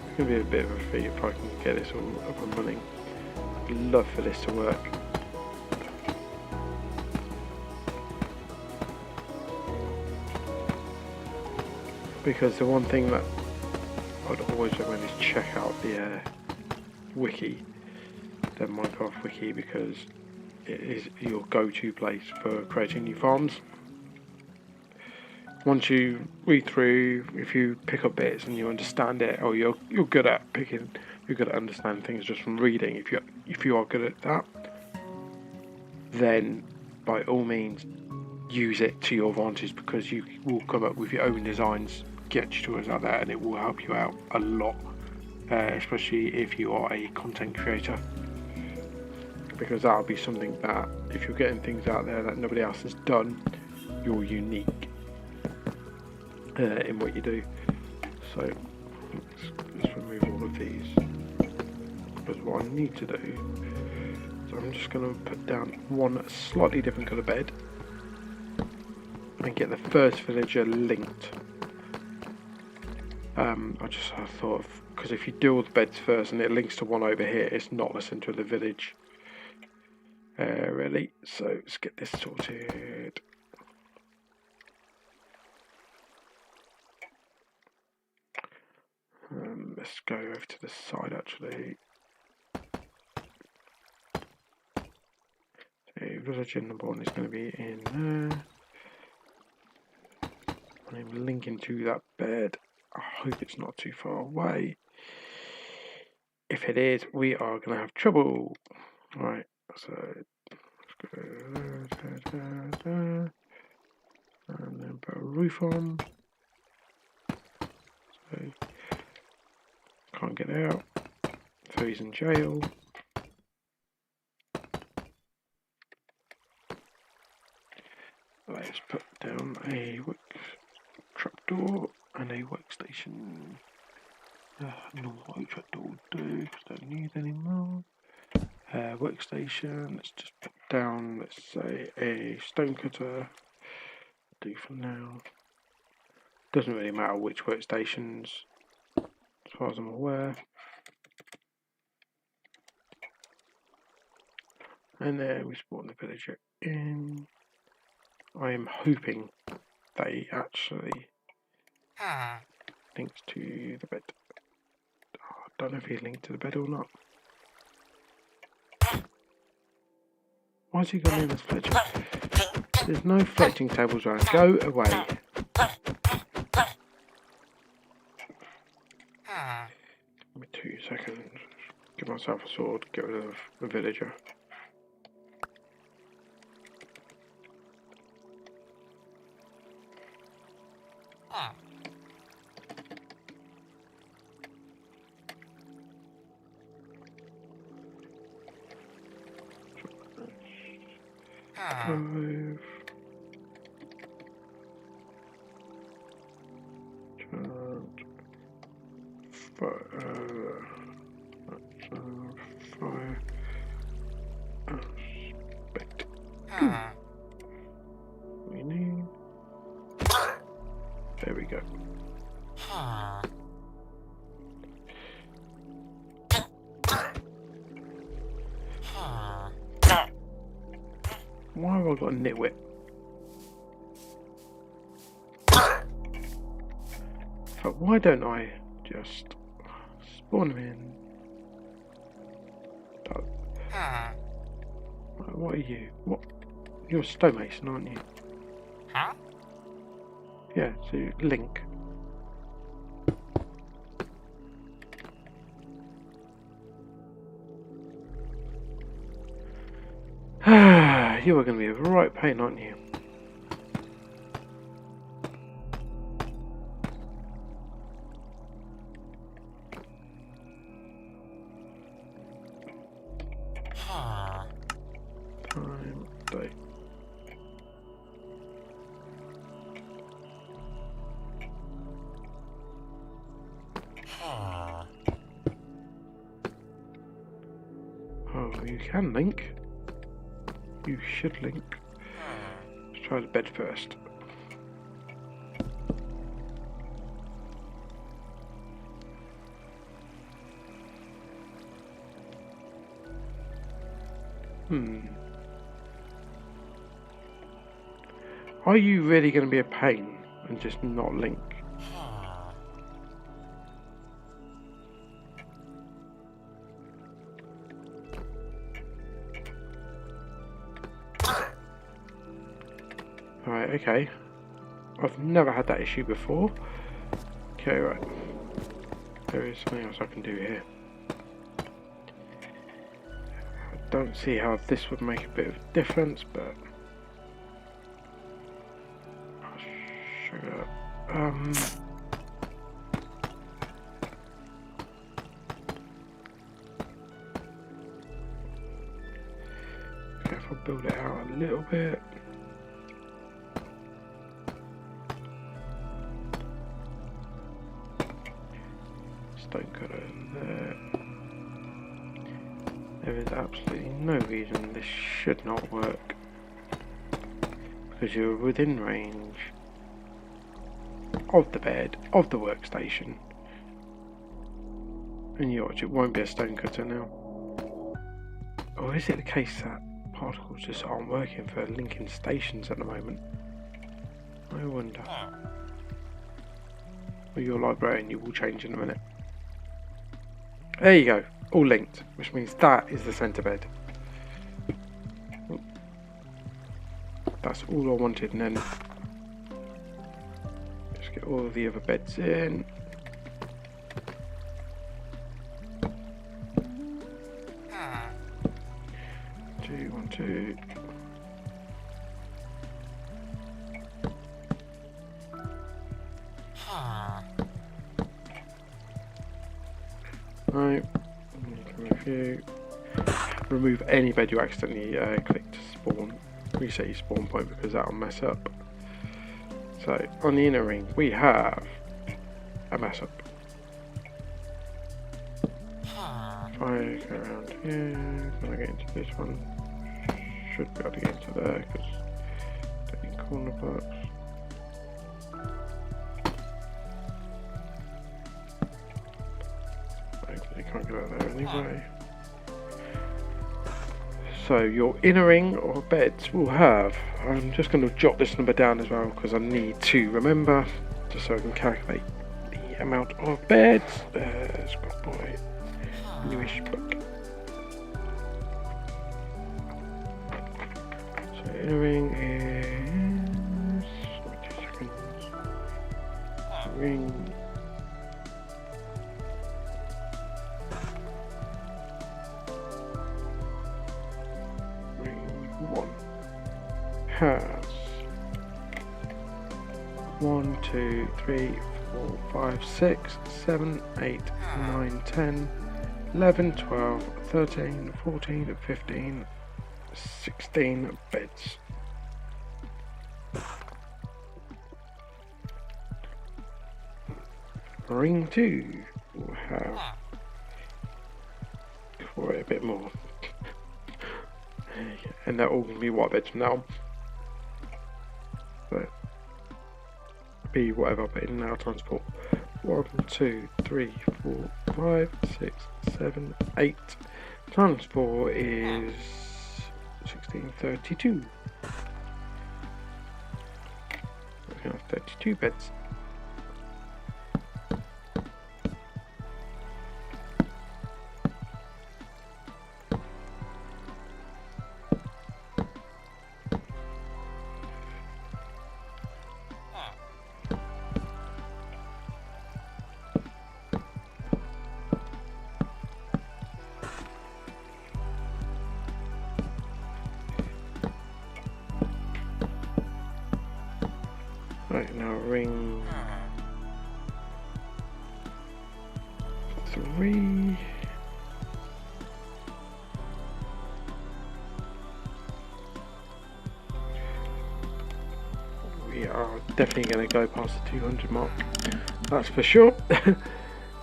It's going to be a bit of a feat if I can get this all up and running. I'd love for this to work. Because the one thing that I'd always recommend is check out the wiki, the Minecraft wiki, because it is your go-to place for creating new farms. Once you read through, if you pick up bits and you understand it, or you're good at understanding things just from reading. If you are good at that, then by all means use it to your advantage, because you will come up with your own designs, get tutorials out there, and it will help you out a lot, especially if you are a content creator, because that'll be something that if you're getting things out there that nobody else has done, you're unique in what you do. So let's remove all of these, because what I need to do, so I'm just going to put down one slightly different colour bed and get the first villager linked. I thought, because if you do all the beds first and it links to one over here, it's not the centre of the village. Really. So let's get this sorted. Let's go over to the side actually. So villager number 1 is going to be in there. I'm linking to that bed. I hope it's not too far away. If it is, we are going to have trouble. Right, so let's go there, and then put a roof on. So can't get out. So he's in jail. Let's put down a trapdoor and a workstation. No, what a trapdoor will do, because I don't need any more. Workstation, let's just put down, let's say, a stone cutter. Do for now. Doesn't really matter which workstations, as far as I'm aware. And then we spawn the villager in. I am hoping that he actually links to the bed. Oh, I don't know if he linked to the bed or not. Why is he going in this fletching? There's no fletching tables around. Go away. Give me 2 seconds. Give myself a sword. Get rid of the villager. We need. There we go. Why have I got a nitwit? But why don't I just spawn him in? What are you? What? You're a stonemason, aren't you? Huh? Yeah, so Link. You are going to be a right pain, aren't you? Time, date. Oh, you can link. You should link. Let's try the bed first. Are you really going to be a pain and just not link? Right, okay. I've never had that issue before. Okay, right. There is something else I can do here. I don't see how this would make a bit of a difference, but I'll show you that. Okay, if I build it out a little bit. Stone cutter in there. There is absolutely no reason this should not work, because you're within range of the bed, of the workstation, and you watch, it won't be a stone cutter now. Or is it the case that particles just aren't working for linking stations at the moment. I wonder. Well, your librarian, you will change in a minute. There you go, all linked, which means that is the centre bed. That's all I wanted, and then just get all of the other beds in. 2, 1, 2. Right, remove any bed you accidentally click to spawn. Reset your spawn point because that'll mess up. So on the inner ring we have a mess up. If I go around here, can I get into this one? Should be able to get into there because taking corner blocks. You can't get out there anyway. So your inner ring or beds will have, I'm just going to jot this number down as well because I need to remember, just so I can calculate the amount of beds. There's good boy, newish book. So inner ring is, 2 seconds, ring. Has 1, 2, 3, 4, 5, 6, 7, 8, 9, 10, 11, 12, 13, 14, 15, 16 beds. Ring 2 will have quite a bit more. And they're all going to be white beds from now on. But be whatever, but in now transport. 1, 2, 3, 4, 5, 6, 7, 8. Times 4 is 1632. We have 32 beds. Right, now ring 3. We are definitely going to go past the 200 mark, that's for sure.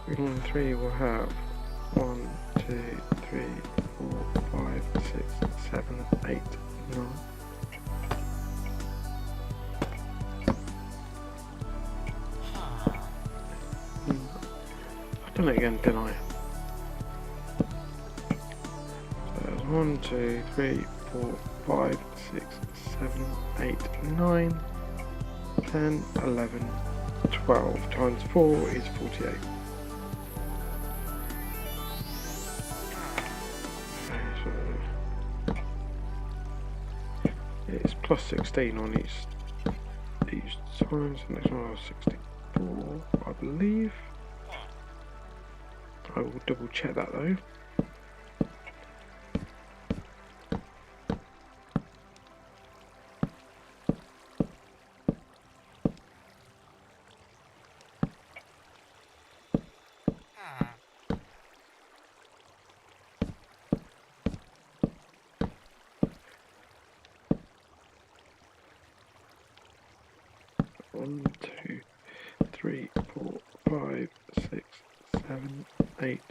Ring 3 will have 1, 2, 3, 4, 5, 6, 7, 8, 9. I've done it again, didn't I? So there's 1, 2, 3, 4, 5, 6, 7, 8, 9, 10, 11, 12 times 4 is 48. So it's plus 16 on these times. The next one was 64, I believe. I will double check that though. One, 2, 3, 4, 5, 6, 7, 8,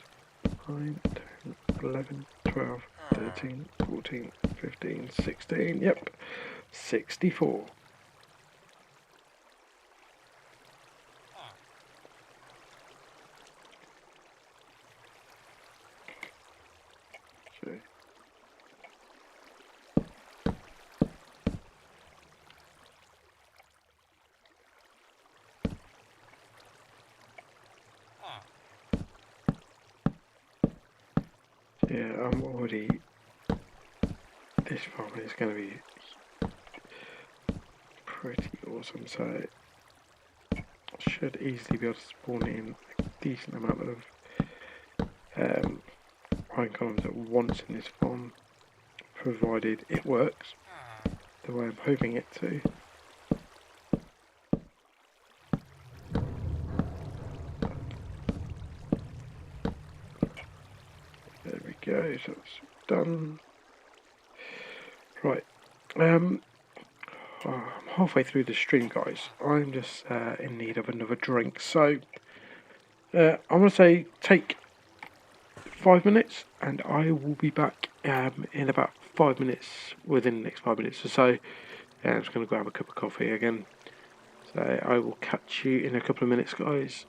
9, 10, 11, 12, 13, 14, 15, 16, yep, 64. So Yeah, I'm already. This farm is going to be pretty awesome, so I should easily be able to spawn in a decent amount of pine columns at once in this farm, provided it works the way I'm hoping it to. There we go, so it's done. Right, I'm halfway through the stream, guys. I'm just in need of another drink, so I want to say take 5 minutes, and I will be back in about 5 minutes, within the next 5 minutes or so. I'm just going to grab a cup of coffee again. So I will catch you in a couple of minutes, guys.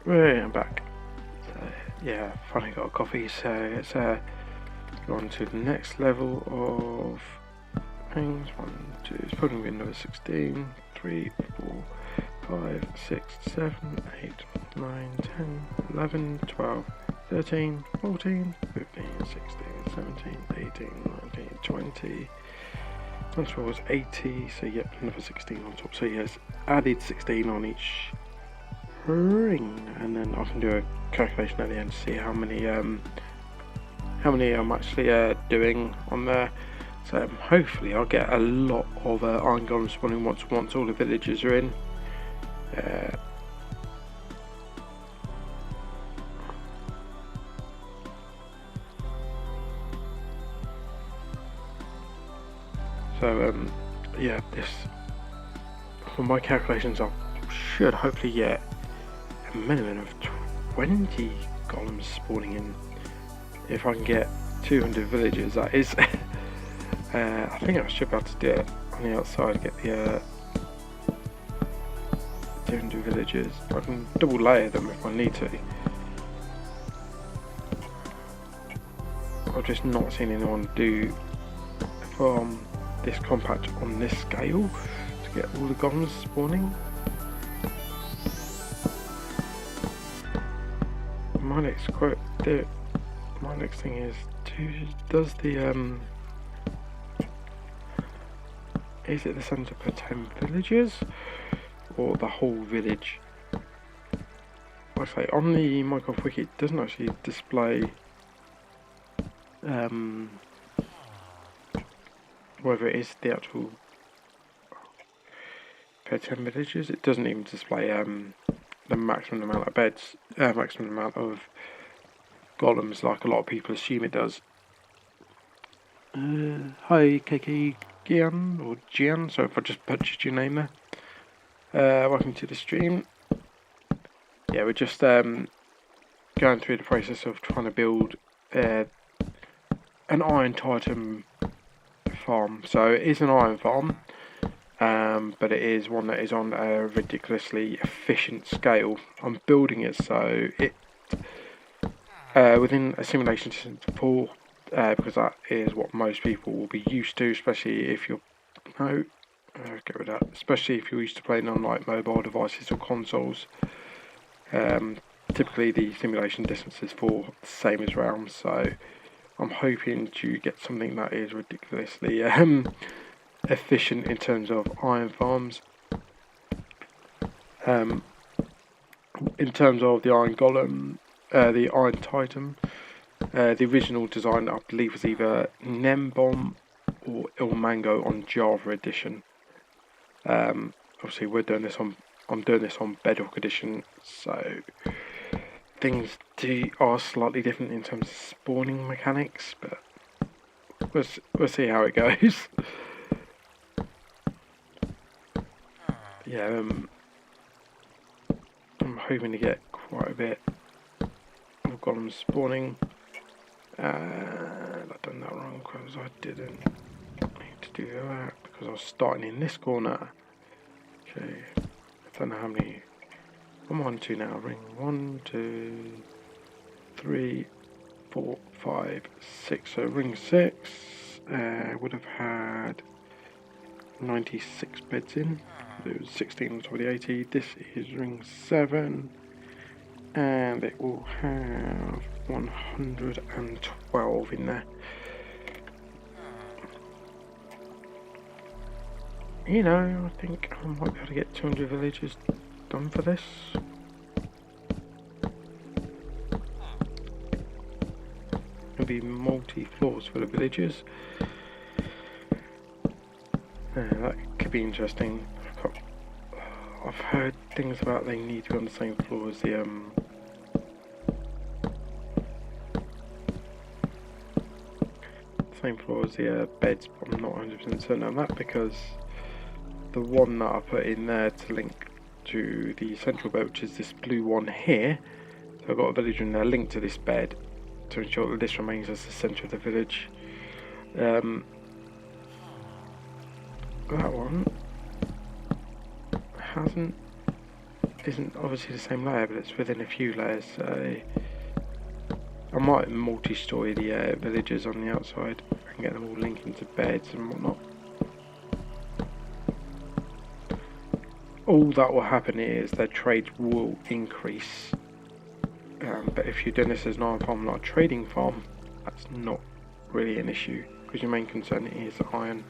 Right, I'm back. So, yeah, finally got a coffee, so let's go on to the next level of things. 1, 2, it's probably going to be number 16, 3, 4, 5, 6, 7, 8, 9, 10, 11, 12, 13, 14, 15, 16, 17, 18, 19, 20. Once was 80, so yep, another 16 on top. So yes, added 16 on each ring, and then I can do a calculation at the end to see how many I'm actually doing on there. So hopefully I'll get a lot of iron golems spawning once all the villagers are in. Yeah, this, for my calculations, I should hopefully get a minimum of 20 golems spawning in. If I can get 200 villagers, that is. I think I should be able to do it on the outside, get the 200 villagers. I can double layer them if I need to. I've just not seen anyone do from this compact on this scale to get all the golems spawning. My next thing is, does the is it the centre per 10 villagers or the whole village? Like I say, on the Minecraft wiki it doesn't actually display whether it is the actual per 10 villagers. It doesn't even display the maximum amount of beds, maximum amount of golems like a lot of people assume it does. Hi KK Gian, or Gian, sorry if I just butchered your name there. Welcome to the stream. Yeah, we're just going through the process of trying to build an iron titan farm. So it is an iron farm, but it is one that is on a ridiculously efficient scale. I'm building it so it within a simulation distance of 4, because that is what most people will be used to, especially if you're get rid of that. Especially if you're used to playing on like mobile devices or consoles. Typically the simulation distance is 4, the same as realms, so I'm hoping to get something that is ridiculously efficient in terms of iron farms. In terms of the iron golem, the iron titan, the original design I believe was either Nembom or Il Mango on Java edition. Obviously I'm doing this on Bedrock edition, so things are slightly different in terms of spawning mechanics, but we'll see how it goes. Yeah, I'm hoping to get quite a bit of golems spawning. I've done that wrong because I didn't need to do that because I was starting in this corner. Okay, I don't know how many. I'm on to now. Ring 1, 2, 3, 4, 5, 6. So ring 6 would have had 96 beds in. It was 16 on top of the 80. This is ring 7, and it will have 112 in there. You know, I think I might be able to get 200 villagers done for this. There'll be multi-floors for the villagers. That could be interesting. I've heard things about they need to be on the same floor as the beds, but I'm not 100% certain on that because the one that I put in there to link to the central bed, which is this blue one here, so I've got a villager in there linked to this bed to ensure that this remains as the centre of the village. That one hasn't isn't obviously the same layer, but it's within a few layers, so I might multi-story the villagers on the outside and get them all linking to beds and whatnot. All that will happen is their trade will increase, but if you're doing this as an iron farm, not a trading farm, that's not really an issue, because your main concern is iron.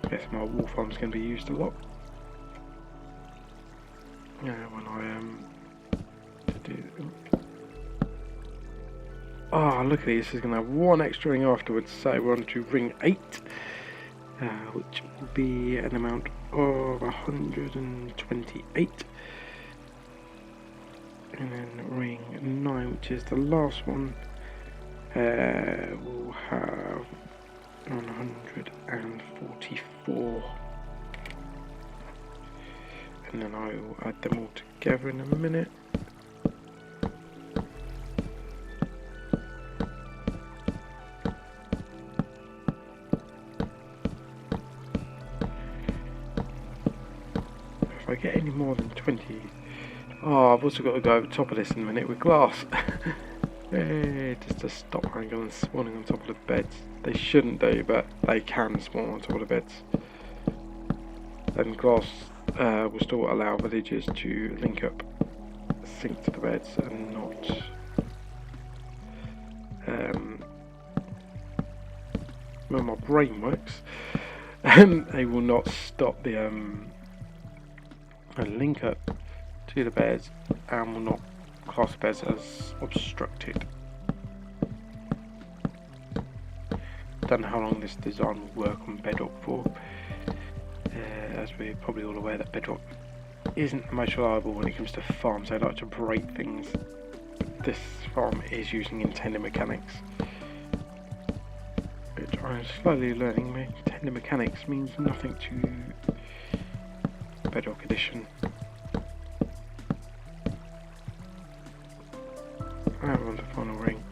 Guess my wool farm's going to be used a lot. Yeah, when I to do. Ah, look at this. This is going to have one extra ring afterwards. So we're on to ring 8, which will be an amount of 128. And then ring 9, which is the last one, will have 144. And then I will add them all together in a minute. If I get any more than 20... Oh, I've also got to go over top of this in a minute with glass. Just to stop angling spawning on top of the beds. They shouldn't do, but they can spawn on top of the beds. And glass will still allow villagers to link up, sync to the beds, and not when my brain works, they will not stop the link up to the beds and will not class beds as obstructed. Don't know how long this design will work on Bedrock for. As we're probably all aware that Bedrock isn't the most reliable when it comes to farms. They like to break things. This farm is using intended mechanics, which I'm slowly learning. Intended mechanics means nothing to Bedrock Edition. I want the final ring.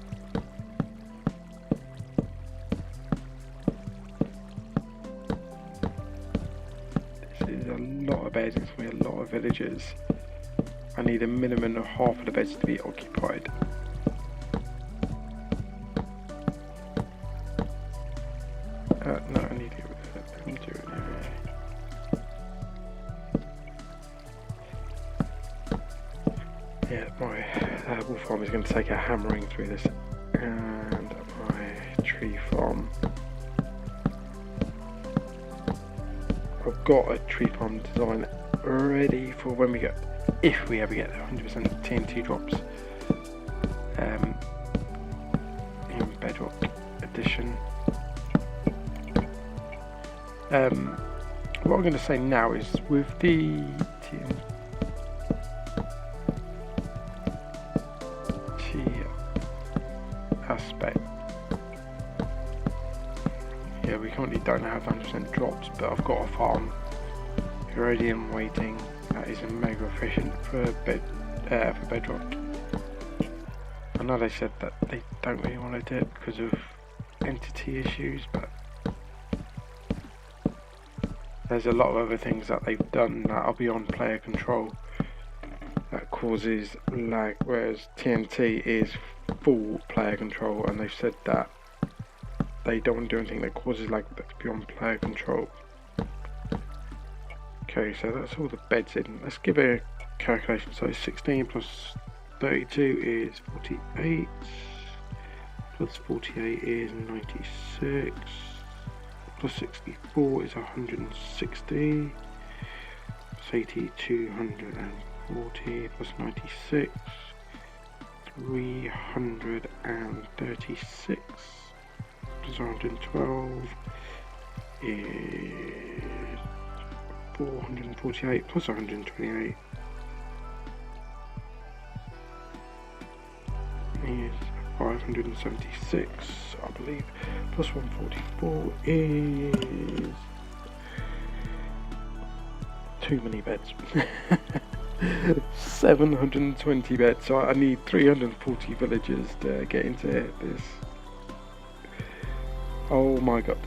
This is a lot of beds, it's going to be a lot of villagers. I need a minimum of half of the beds to be occupied. No, I need to get rid of that. I'm doing it. Yeah, my wool farm is going to take a hammering through this, and my tree farm. I've got a tree farm design ready for when we get, if we ever get 100% TNT drops in Bedrock Edition. What I'm going to say now is with the aspect, yeah, we currently don't have 100% drops, but I've got a farm already in waiting that is mega efficient for Bedrock. I know they said that they don't really want to do it because of entity issues, but there's a lot of other things that they've done that are beyond player control that causes lag, whereas TNT is full player control, and they've said that they don't want to do anything that causes lag that's beyond player control. Okay, so that's all the beds in. Let's give a calculation. So 16 plus 32 is 48, plus 48 is 96, plus 64 is 160, plus 80, 240, plus 96, 336, plus 112 is 448, plus 128 is 576, I believe, plus 144 is too many beds. 720 beds, so I need 340 villagers to get into this. Oh my god.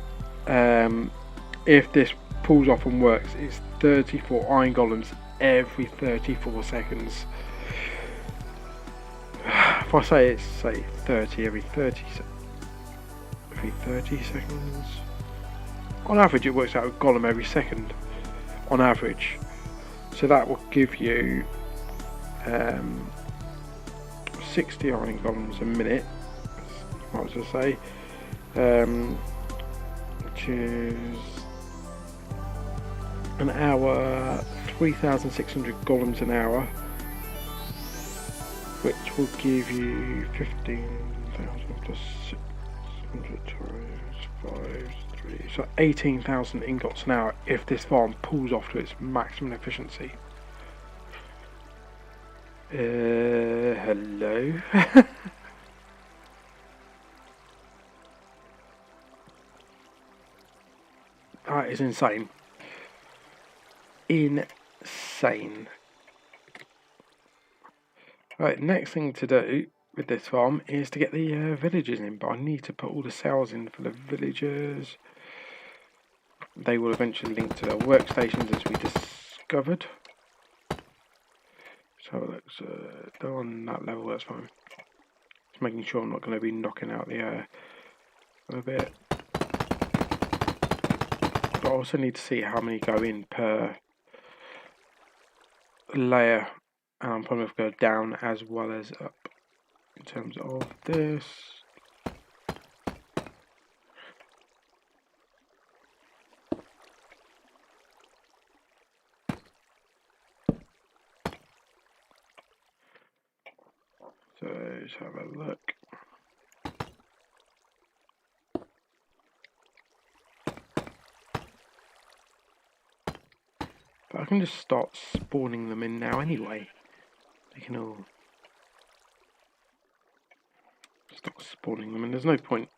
If this pulls off and works, it's 34 iron golems every 34 seconds. If I say it's, say, 30 every 30 seconds. On average, it works out a golem every second. On average. So that will give you 60 iron golems a minute, might as well say, which is an hour, 3,600 golems an hour, which will give you 15,000 plus 600 times 5, 3, so 18,000 ingots an hour if this farm pulls off to its maximum efficiency. Hello? That is insane. Insane. Right, next thing to do with this farm is to get the villagers in, but I need to put all the cells in for the villagers. They will eventually link to their workstations as we discovered. So let's they're on that level, that's fine. Just making sure I'm not going to be knocking out the air a bit. But I also need to see how many go in per layer, and I'm probably going to go down as well as up in terms of this. So let's have a look. But I can just start spawning them in now anyway. They can all start spawning them, and there's no point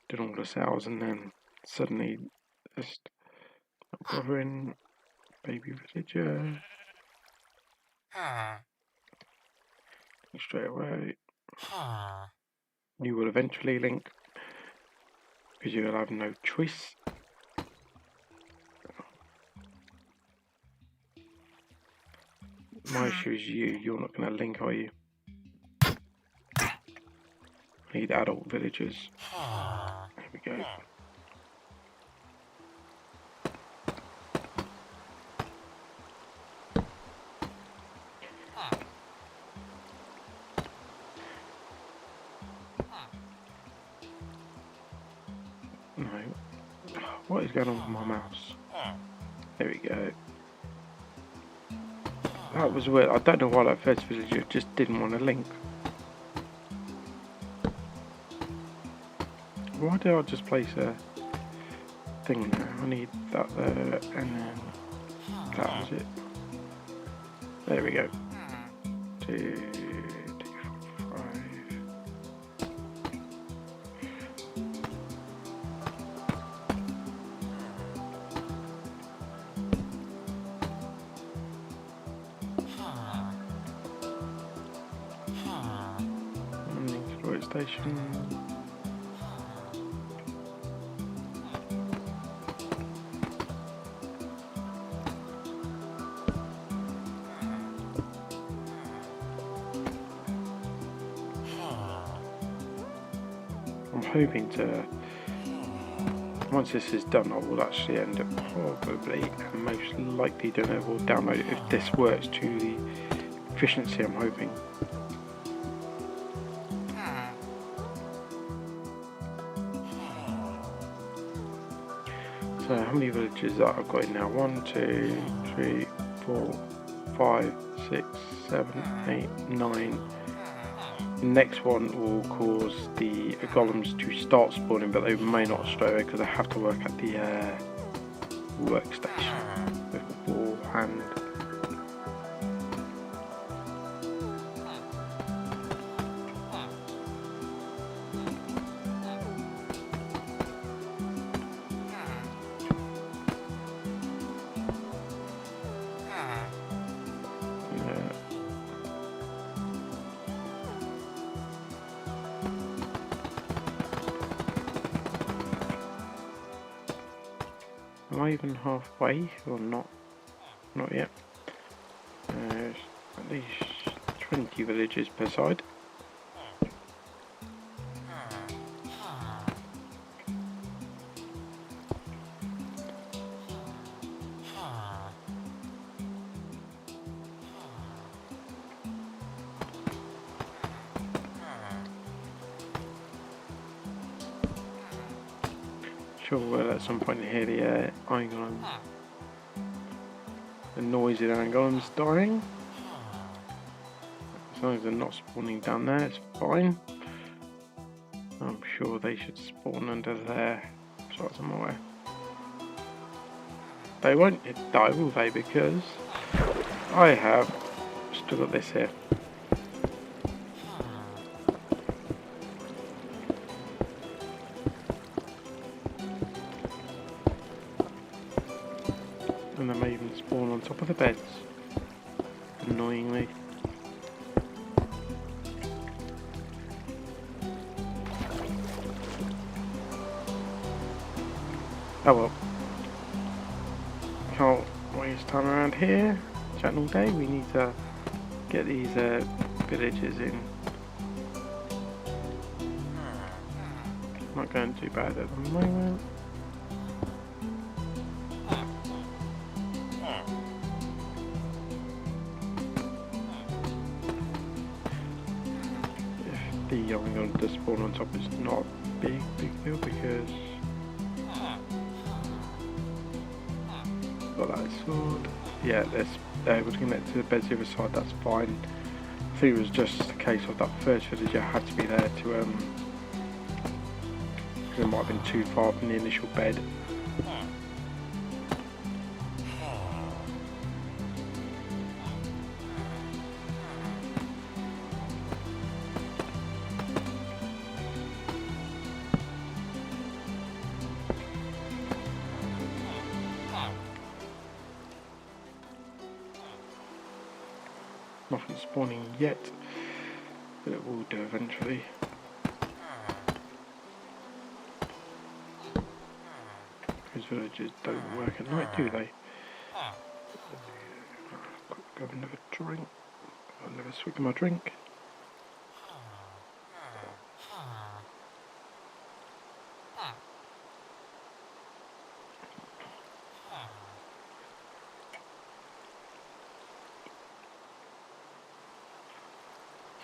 doing all the cells and then suddenly just not bothering. Baby villager. Straight away. You will eventually link because you will have no choice. My issue is you're not going to link, are you? Need adult villagers. There we go. No. What is going on with my mouse? There we go. That was weird. I don't know why that first villager just didn't want to link. Why did I just place a thing there? I need that there, and then that was it. There we go. 2, 2, 5. Station. I'm hoping to, once this is done, I will actually end up probably and most likely doing a full download if this works to the efficiency I'm hoping. So how many villages that I've got in now? 1, 2, 3, 4, 5, 6, 7, 8, 9. The next one will cause the golems to start spawning, but they may not straight away because I have to work at the workstation beforehand. Am I even halfway or not? Not yet. At least 20 villages per side. Sure, we'll at some point hear the iron golem, the noise in iron golems dying. As long as they're not spawning down there, it's fine. I'm sure they should spawn under there, as far as I'm aware. They won't die, will they? Because I have still got this here. And they may even spawn on top of the beds, annoyingly. Oh well. Can't waste time around here chatting all day. We need to get these villages in. Not going too bad at the moment. If the young one does spawn on top, it's not a big deal because got that sword. Yeah, they're able to connect to the beds the other side, that's fine. I think it was just a case of that first villager had to be there to because it might have been too far from the initial bed. Nothing spawning yet, but it will do eventually. Those villagers don't work at night, do they? Grab another drink. I'll never swig my drink.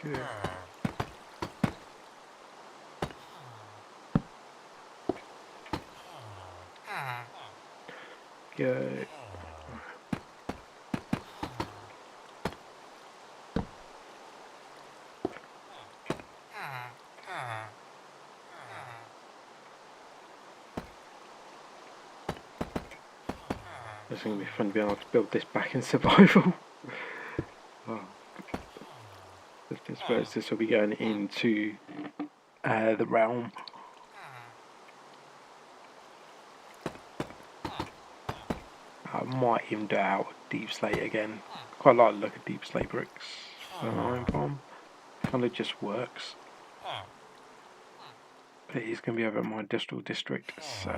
Good. Good. It's going to be fun to be able to build this back in survival. Oh. This will be going into the realm. I might even do out deep slate again. Quite like the look of deep slate bricks for an iron farm. Kind of just works. But it is going to be over at my industrial district, so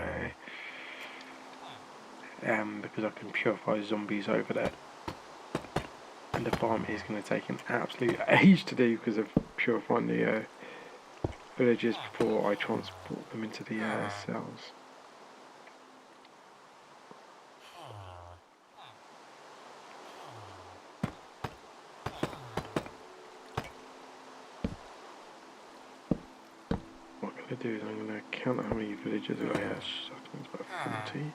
because I can purify zombies over there. And the farm is going to take an absolute age to do because of purifying the villages before I transport them into the cells. What I'm going to do is I'm going to count how many villages I have. So I think it's about 40.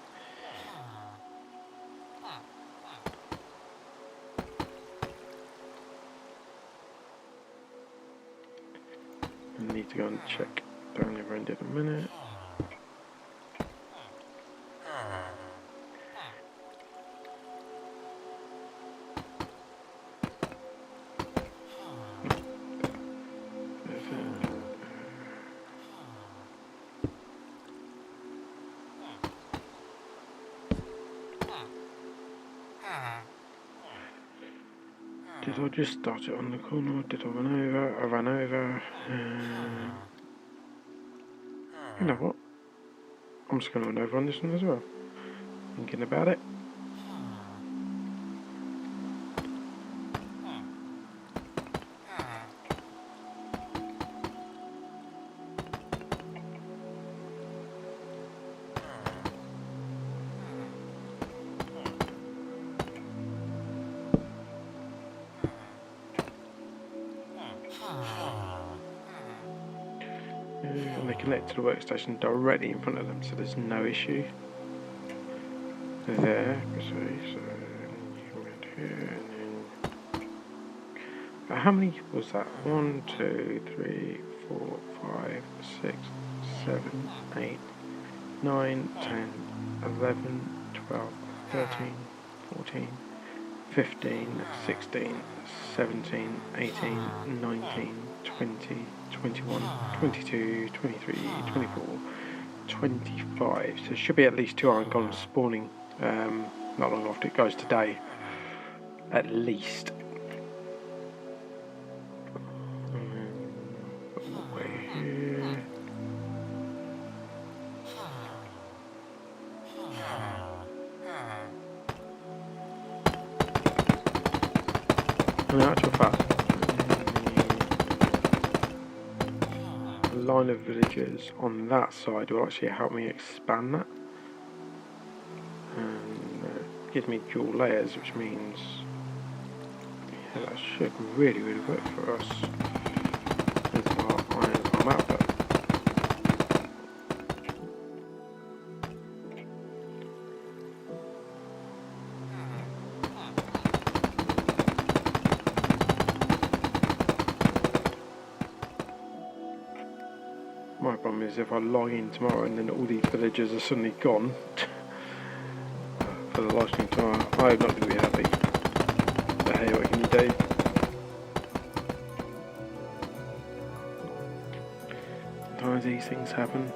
I need to go and check down the end in a minute. Did I just start it on the corner? Did I run over? I ran over. You know what? I'm just going to run over on this one as well. thinking about it. And they connect to the workstation directly in front of them, so there's no issue. There, so you come around here, and then how many was that? 1, 2, 3, 4, 5, 6, 7, 8, 9, 10, 11, 12, 13, 14, 15, 16, 17, 18, 19, 20, 21, 22, 23, 24, 25. So there should be at least 2 iron golems spawning not long after it goes today. At least. Way here. In actual fact, the line of villagers on that side will actually help me expand that. And gives me dual layers, which means that should really work for us with our iron farm output. My problem is if I log in tomorrow and then all these villagers are suddenly gone for the live stream tomorrow, I'm not going to be happy. But hey, what can you do? Sometimes these things happen.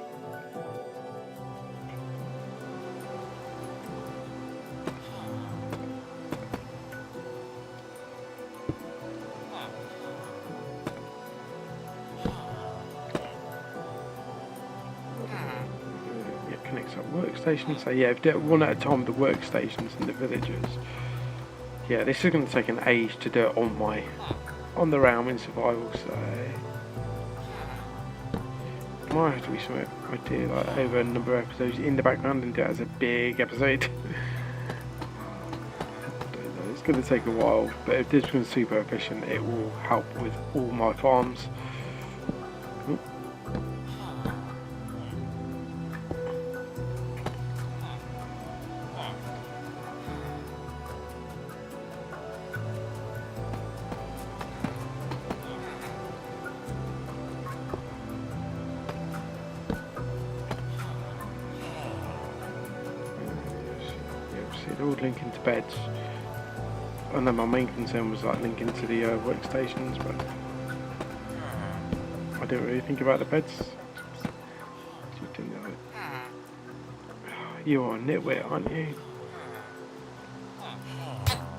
Connects up workstations. So yeah, if they're one at a time, the workstations and the villagers. Yeah, this is going to take an age to do it on the realm in survival. So might have to be something I do like over a number of episodes in the background and do it as a big episode. It's going to take a while, but if this becomes super efficient, it will help with all my farms. They're all linking to beds. I know my main concern was like linking to the workstations, but I didn't really think about the beds. Just didn't know it. You are a nitwit, aren't you?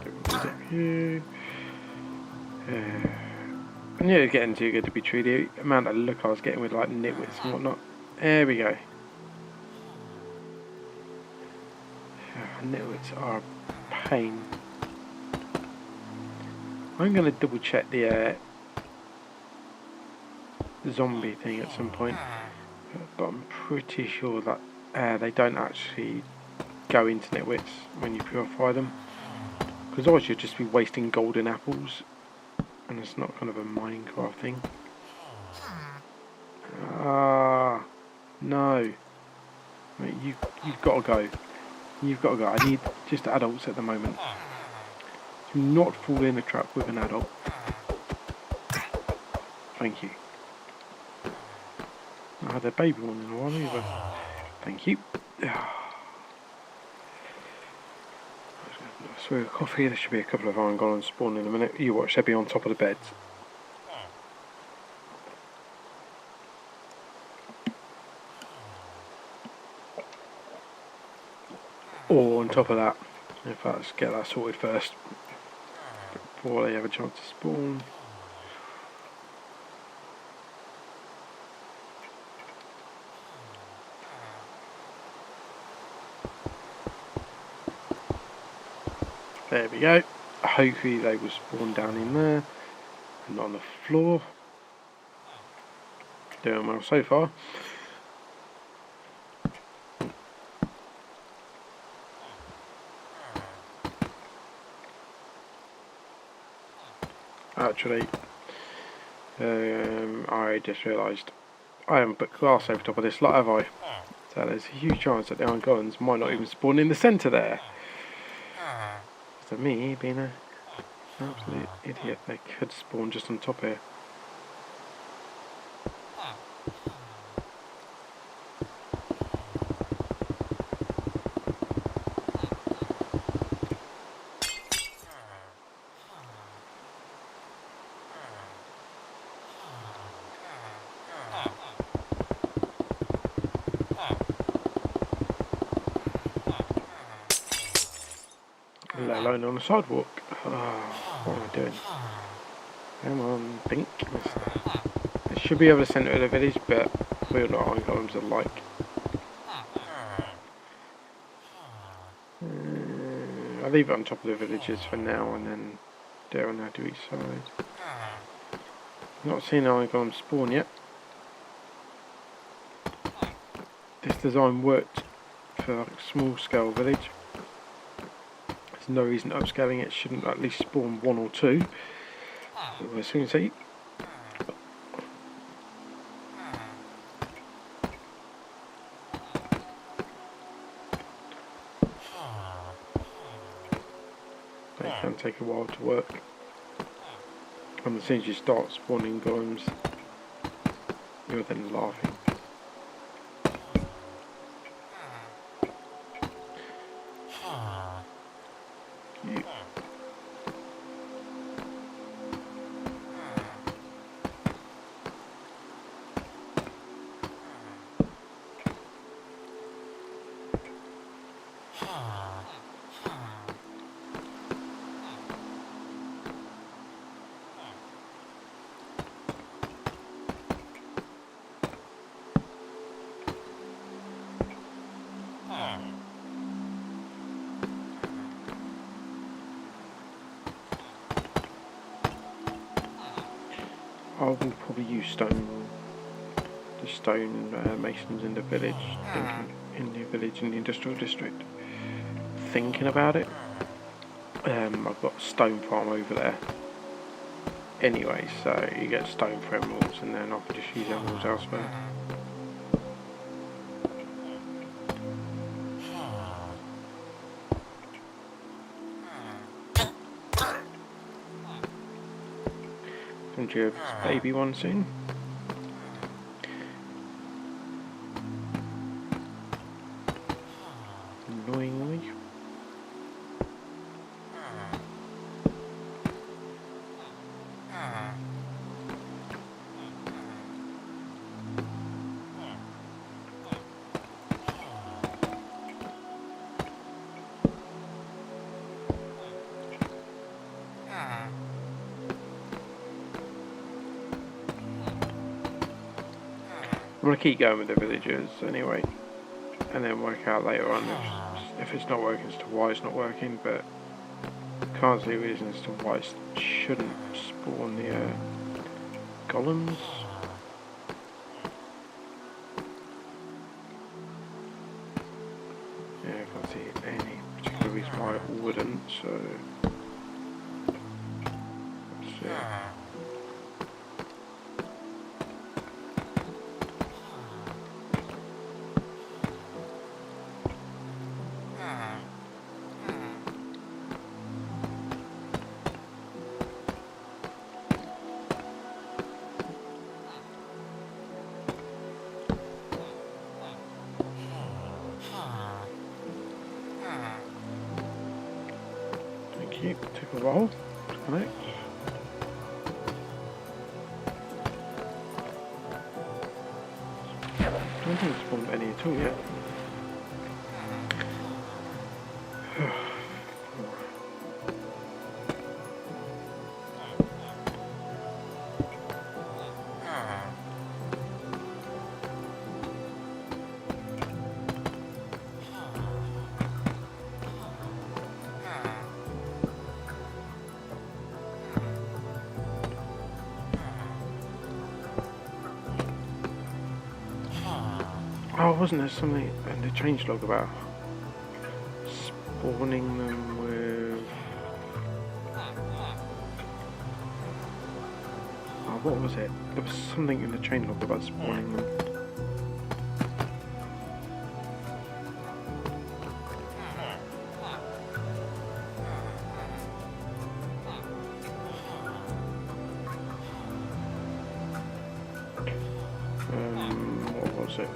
Get rid of you. And yeah, it's getting too good to be true. The amount of look I was getting with like nitwits and whatnot. There we go. Nitwits are a pain. I'm going to double check the zombie thing at some point, but I'm pretty sure that they don't actually go into nitwits when you purify them, because otherwise you'd just be wasting golden apples, and it's not kind of a Minecraft thing. No. Mate, you've got to go. You've got to go. I need just adults at the moment. Do not fall in a trap with an adult. Thank you. I had a baby one in a while either. Thank you. I swear a coffee. There should be a couple of iron golems spawn in a minute. You watch, they'll be on top of the beds. Or on top of that. In fact, let's get that sorted first before they have a chance to spawn. There we go. Hopefully they will spawn down in there and not on the floor. Doing well so far. Actually, I just realised I haven't put glass over top of this lot, have I? So there's a huge chance that the iron golems might not even spawn in the centre there. So me being an absolute idiot, they could spawn just on top here. Let alone on the sidewalk. Oh, what am I doing? Come on, think. It should be over the centre of the village, but we all know iron golems are like. I'll leave it on top of the villages for now, and then there and there to each side. Not seen iron golems spawn yet. This design worked for like a small scale village. There's no reason upscaling it shouldn't at least spawn 1 or 2. We'll soon see. They can take a while to work. And as soon as you start spawning golems, you're then laughing. I will probably use the stone masons in the village, in the industrial district. Thinking about it, I've got a stone farm over there. Anyway, so you get stone for emeralds, and then I can just use emeralds elsewhere. And you have this baby one soon. Annoyingly. I'm going to keep going with the villagers anyway, and then work out later on if it's not working as to why it's not working, but can't see a reason as to why it shouldn't spawn the golems. Yeah, I can't see any particular reason why it wouldn't, so let's see. Took a while to connect. I don't think it's spawned any at all yet. Oh, wasn't there something in the changelog about spawning them with... Oh, what was it? There was something in the changelog about spawning them. What was it?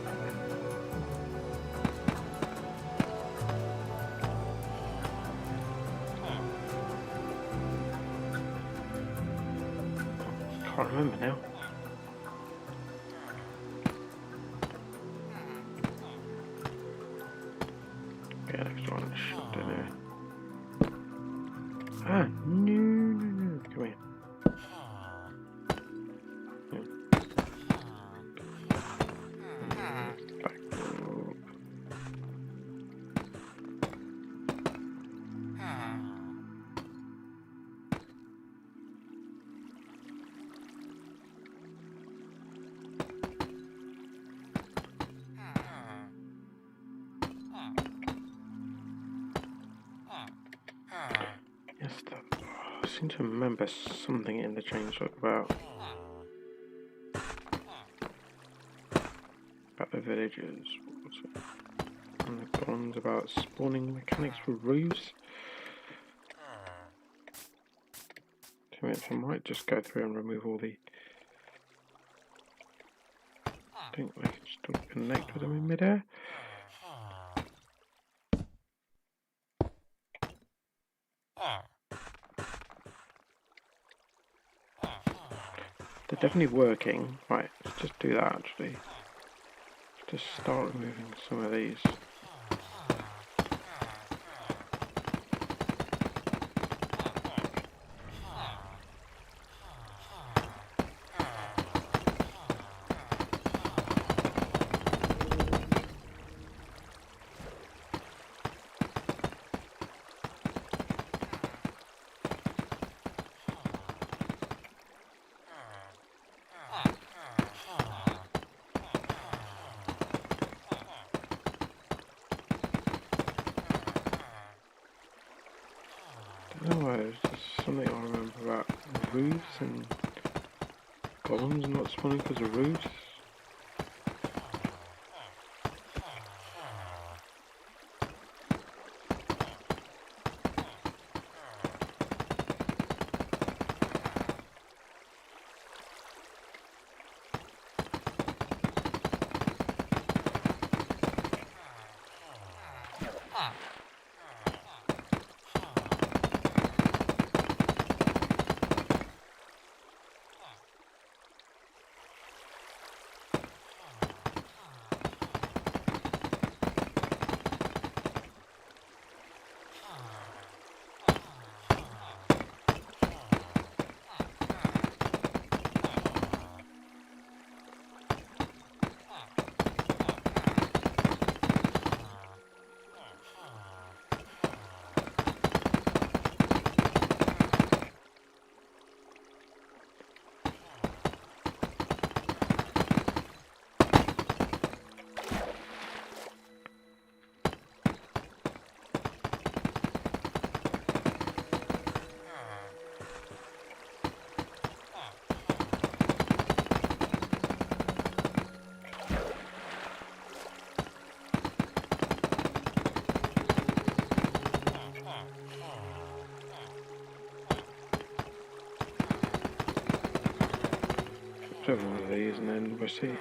Can't remember now. Yeah, next one. Don't know. Ah, no. Come here. Yes, I seem to remember something in the changelog about the villagers. What was it? And the ones about spawning mechanics for roofs. 2 minutes, I might just go through and remove all the... I think I can still connect with them in midair. They're definitely working. Right, let's just do that actually. Just start removing some of these. No, there's just something I remember about roofs and golems not spawning because of roofs. One of these and then we'll see.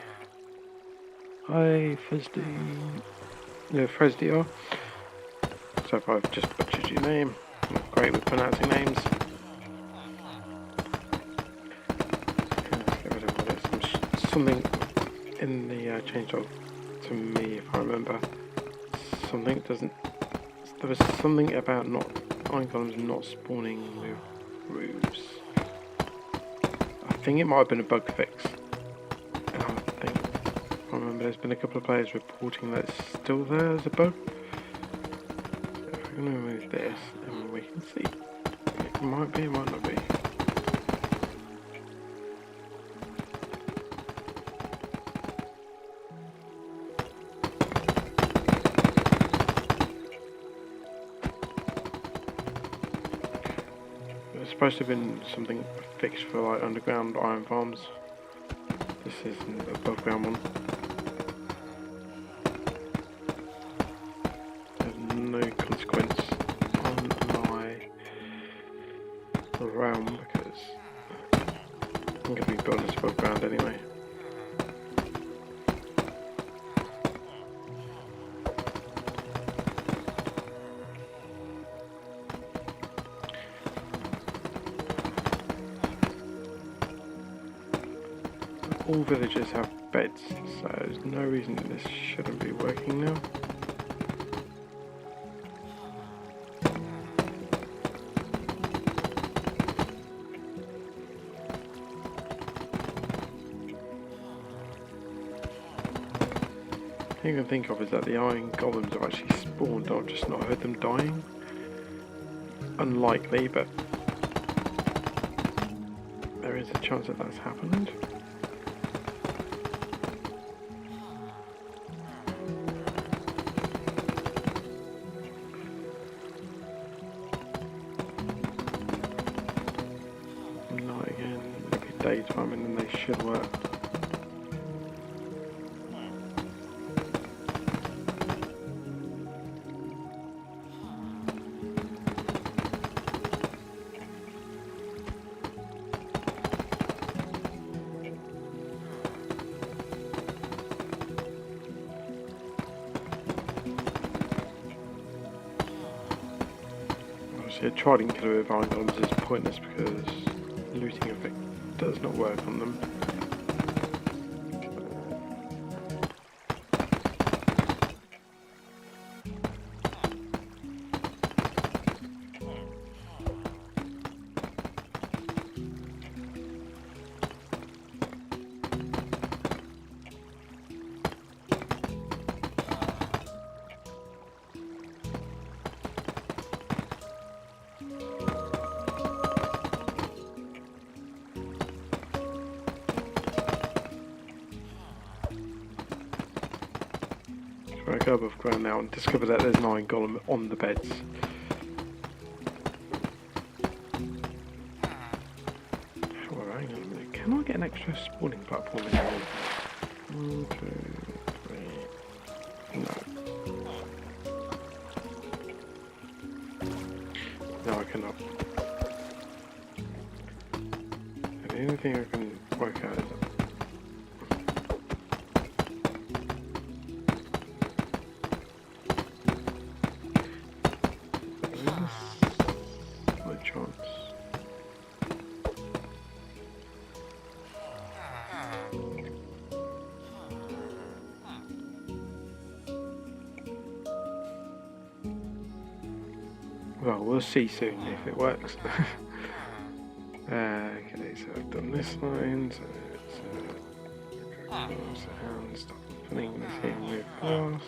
Hi, Fresdy. No, Fresdy. So if I've just butchered your name, I'm not great with pronouncing names. Let's get rid of all this. Something in the changelog to me, if I remember. Something doesn't. There was something about not iron golems not spawning with roofs. I think it might have been a bug fix. And I remember there's been a couple of players reporting that it's still there as a bug. So if we're going to remove this, then we can see. It might be, it might not be. supposed to have been something fixed for like underground iron farms. This is an above ground one. There's no consequence on my realm because I'm going to be building this above ground anyway. All villagers have beds, so there's no reason this shouldn't be working now. The thing I can think of is that the iron golems have actually spawned. I've just not heard them dying. Unlikely, but there is a chance that that's happened. Night again, maybe daytime, and then they should work. A trident killer with iron golems is pointless because looting effect does not work on them. I go above ground now and discover that there's an iron golem on the beds. However, hang on a minute. Can I get an extra spawning platform in here? 1, 2, 3. No. No, I cannot. And the only thing I can work out is well, we'll see soon if it works. Okay, so I've done this line, so it's and stop filling this in with glass.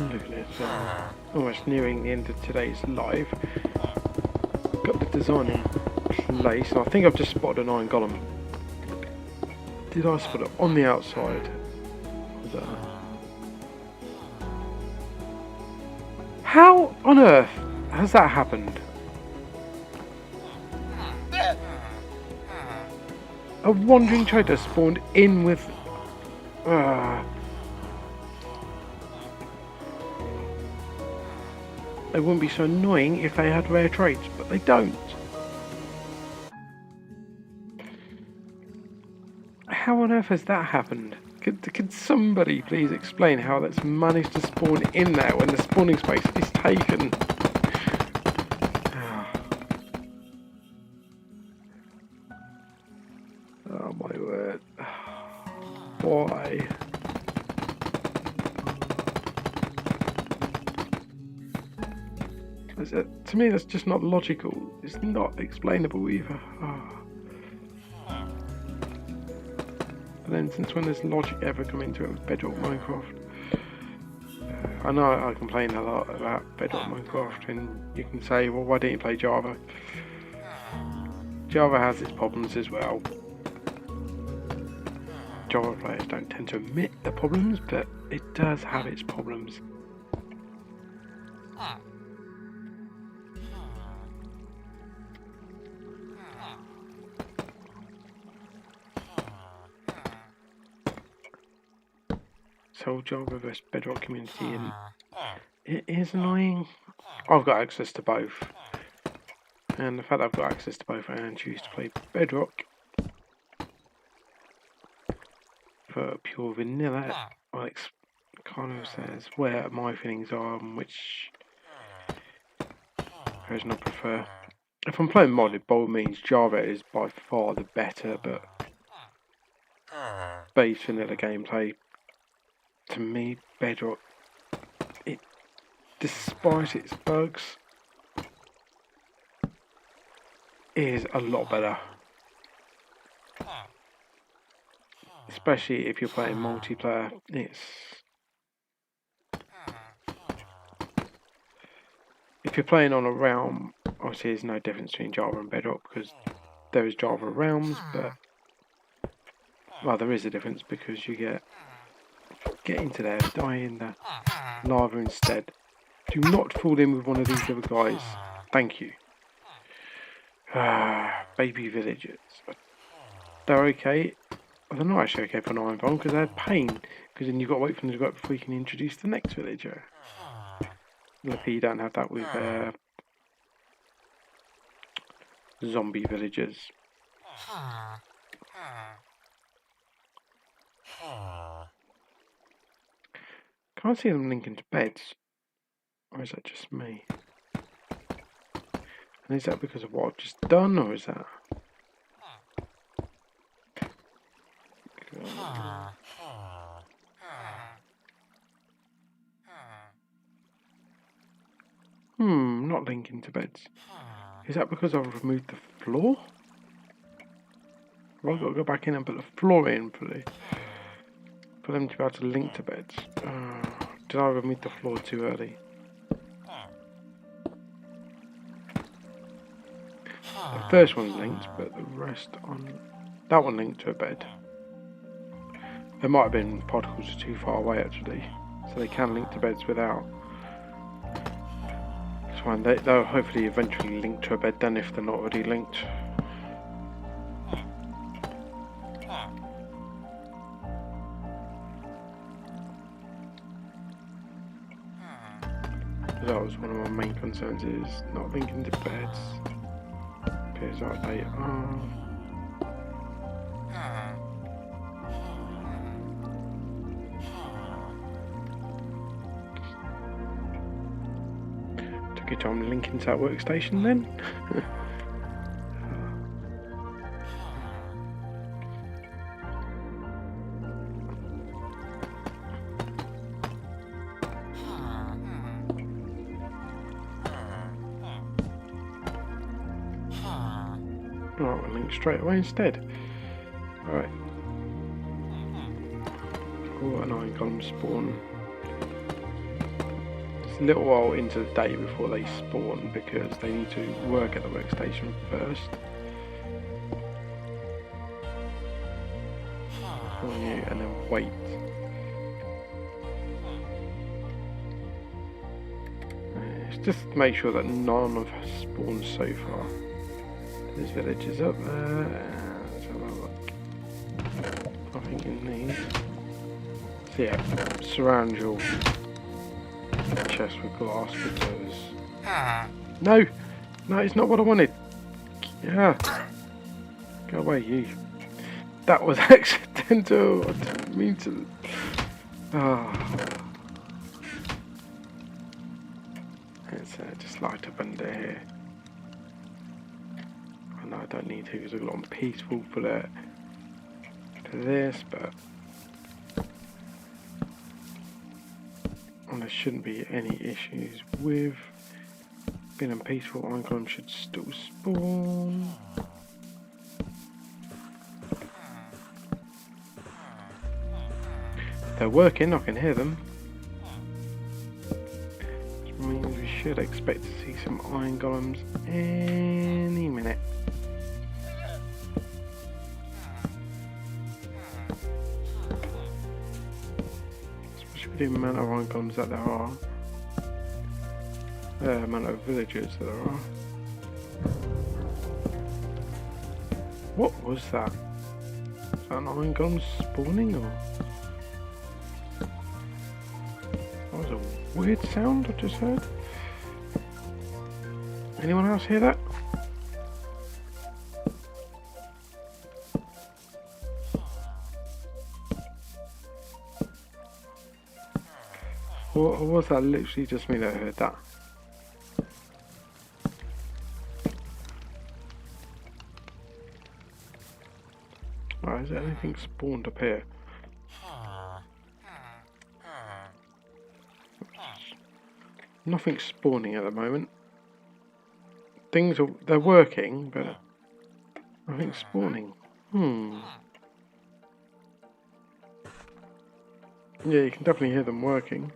Look at it, almost nearing the end of today's live. Got the design in place. I think I've just spotted an iron golem. Did I spot it on the outside? Was that... How on earth has that happened? A wandering trader spawned in with... They wouldn't be so annoying if they had rare traits, but they don't. How on earth has that happened? Could somebody please explain how that's managed to spawn in there when the spawning space is taken? Oh my word. Why? To me, that's just not logical. It's not explainable either. But then, since when does logic ever come into it with Bedrock Minecraft? I know I complain a lot about Bedrock Minecraft, and you can say, well, why don't you play Java? Java has its problems as well. Java players don't tend to admit the problems, but it does have its problems. So Java vs Bedrock community, and it is annoying. I've got access to both, and the fact that I've got access to both and choose to play Bedrock for pure vanilla, Alex kind of says where my feelings are and which version I prefer. If I'm playing modded, by all means Java is by far the better, but base vanilla gameplay, to me, Bedrock, despite its bugs, is a lot better. Especially if you're playing multiplayer. If you're playing on a realm, obviously there's no difference between Java and Bedrock because there is Java realms, but well, there is a difference because you get into there, die in the lava instead. Do not fall in with one of these other guys. Thank you. Baby villagers. They're okay. Well, they're not actually okay for an iron farm because they're pain. Because then you've got to wait for them to go up before you can introduce the next villager. Lucky you don't have that with zombie villagers. Can't see them linking to beds. Or is that just me? And is that because of what I've just done, or is that... not linking to beds. Is that because I've removed the floor? Have I got to go back in and put the floor in for them to be able to link to beds? Did I remove the floor too early? The first one's linked, but the rest on... That one linked to a bed. There might have been particles too far away actually, so they can link to beds without. It's fine, they'll hopefully eventually link to a bed then if they're not already linked. That was one of my main concerns, is not linking to beds. Appears like they are. Took your time linking to that workstation then. Alright, we'll link straight away instead. Alright. Oh, an iron column spawn. It's a little while into the day before they spawn because they need to work at the workstation first. Spawn you and then wait. Let's just make sure that none of us spawned so far. There's villages up there. Let's have a look. Nothing in these. So yeah, surround your chest with glass because... No! No, it's not what I wanted. Yeah. Go away, you. That was accidental. I didn't mean to. Oh. Let's just light up under here. I know I don't need to because I've got on peaceful for this, but there shouldn't be any issues with being on peaceful. Iron column should still spawn. They're working, I can hear them. Which means we should expect to see some iron golems any minute. Especially with the amount of iron golems that there are. The amount of villagers that there are. What was that? Is that an iron golem spawning or? That was a weird sound I just heard. Anyone else hear that? Or was that literally just me that heard that? Right, is there anything spawned up here? Nothing spawning at the moment. They're working, but nothing spawning. Yeah, you can definitely hear them working.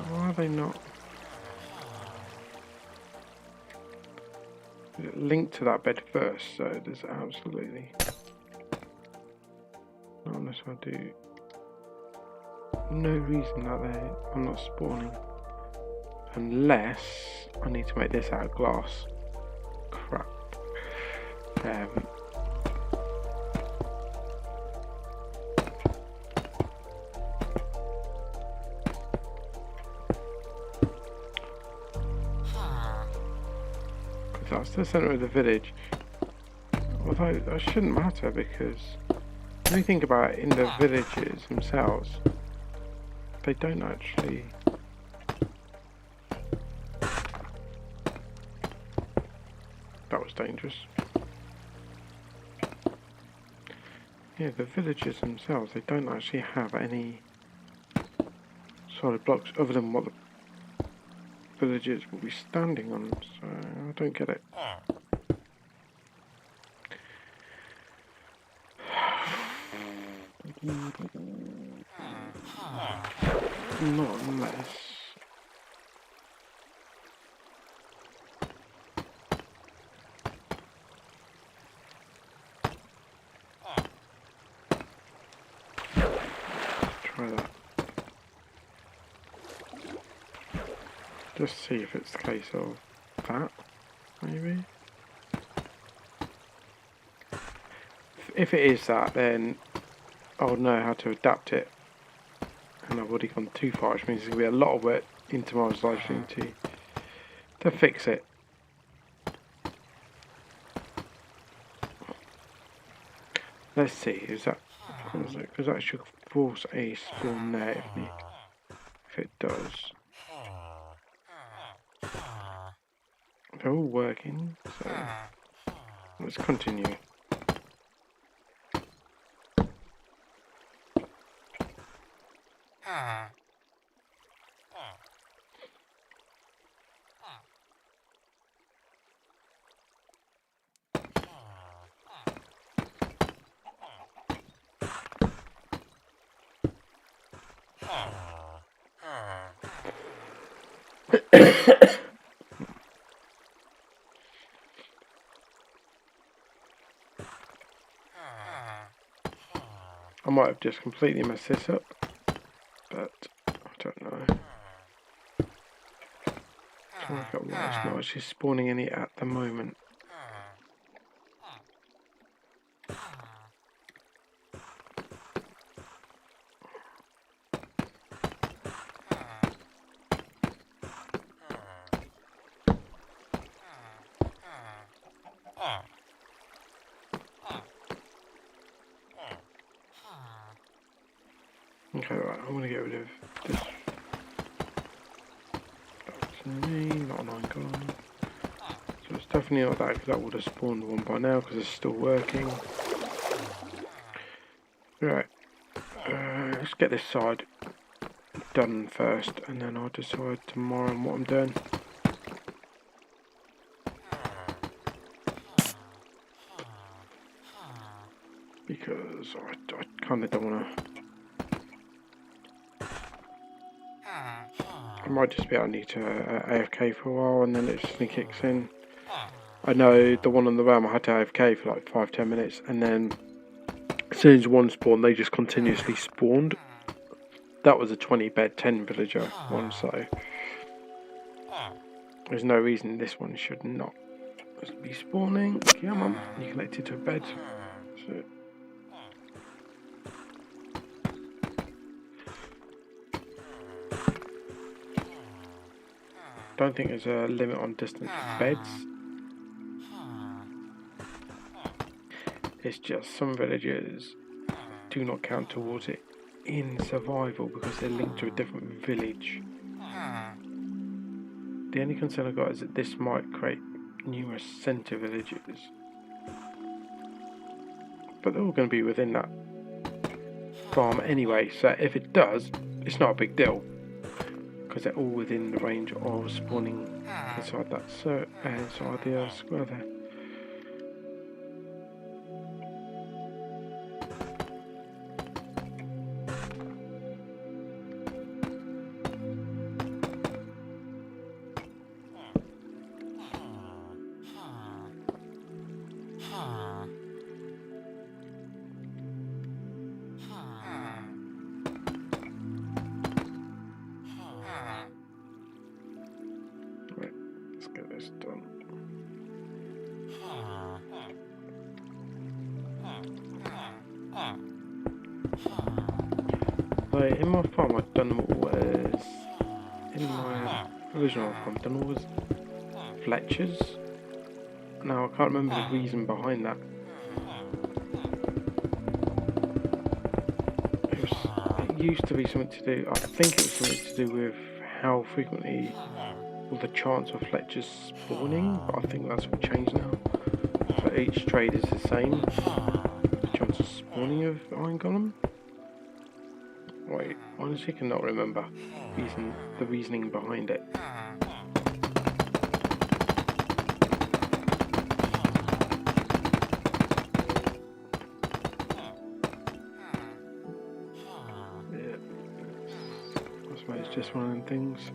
Why are they not? Linked to that bed first, so there's absolutely not unless I do no reason that I'm not spawning, unless I need to make this out of glass. Crap. That's the centre of the village. Although that shouldn't matter because when you think about it, in the villages themselves, they don't actually. That was dangerous. Yeah, the villages themselves, they don't actually have any solid blocks other than what the villagers will be standing on, so I don't get it. Not unless. Try that. Just see if it's the case of that, maybe. If it is that, then I'll know how to adapt it. And I've already gone too far, which means there's going to be a lot of work in tomorrow's live stream to fix it. Let's see, is that because that should force a spawn there if it does. They're all working, so let's continue. I might have just completely messed this up, but I don't know. Trying to work out why it's not actually spawning any at the moment. Okay, right, I'm going to get rid of this. That's me, not an icon. So it's definitely not that, because that would have spawned one by now, because it's still working. Right, let's get this side done first, and then I'll decide tomorrow on what I'm doing. Because I kind of don't want to. I might just be able to need to AFK for a while, and then it suddenly kicks in. I know the one on the RAM I had to AFK for like 5-10 minutes, and then as soon as one spawned, they just continuously spawned. That was a 20 bed 10 villager one, so there's no reason this one should not be spawning. Come on, you connected to a bed. So, don't think there's a limit on distance of beds. It's just some villagers do not count towards it in survival because they're linked to a different village. The only concern I've got is that this might create numerous centre villages, but they're all going to be within that farm anyway, so if it does, it's not a big deal because they're all within the range of spawning inside that inside the square there. Right, let's get this done. Like in my farm, I've done all as in my original farm, I've done all as Fletchers. Now I can't remember the reason behind that. It used to be something to do. I think it was something to do with how frequently, or the chance of Fletchers spawning. But I think that's all changed now. So each trade is the same. The chance of spawning of iron golem. Wait, honestly cannot remember the reasoning behind it. Yeah, I suppose it's just one of them things.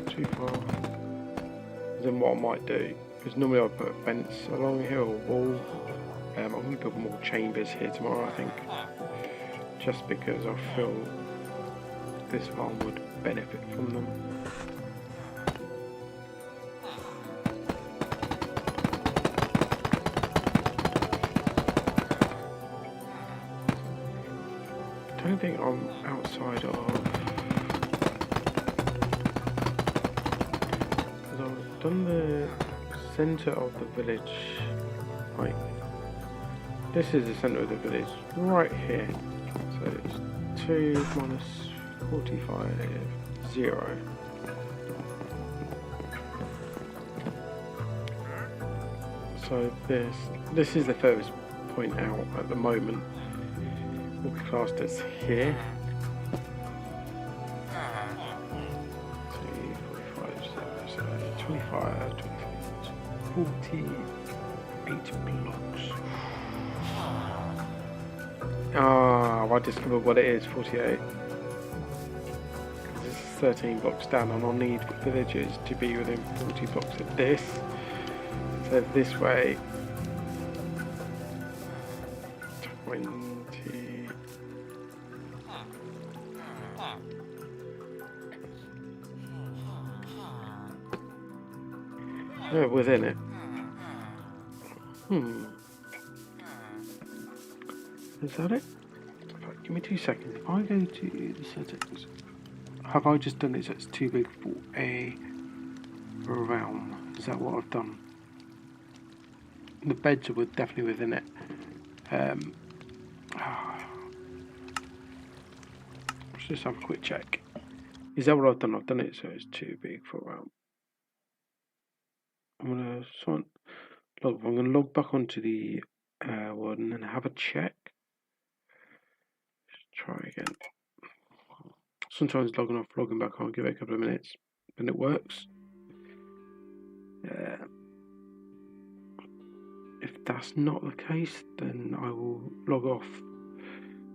Too far. Then what I might do, because normally I put a fence along here or a wall. I'm going to build more chambers here tomorrow, I think, just because I feel this farm would benefit from them. I don't think I'm outside of. On the centre of the village, like this is the centre of the village right here, so it's 2 minus 45, 0. So this is the furthest point out at the moment, will be classed as here. 25, 48 blocks. I discovered what it is, 48. This is 13 blocks down, and I'll need villagers to be within 40 blocks of this. So this way, 20. Within it. Is that it? Give me 2 seconds. If I go to the settings, have I just done it so it's too big for a realm? Is that what I've done? The beds are definitely within it. Let's just have a quick check. Is that what I've done? I've done it so it's too big for a realm. I'm gonna log back onto the one and then have a check. Just try again. Sometimes logging off, logging back on, give it a couple of minutes, and it works. If that's not the case, then I will log off,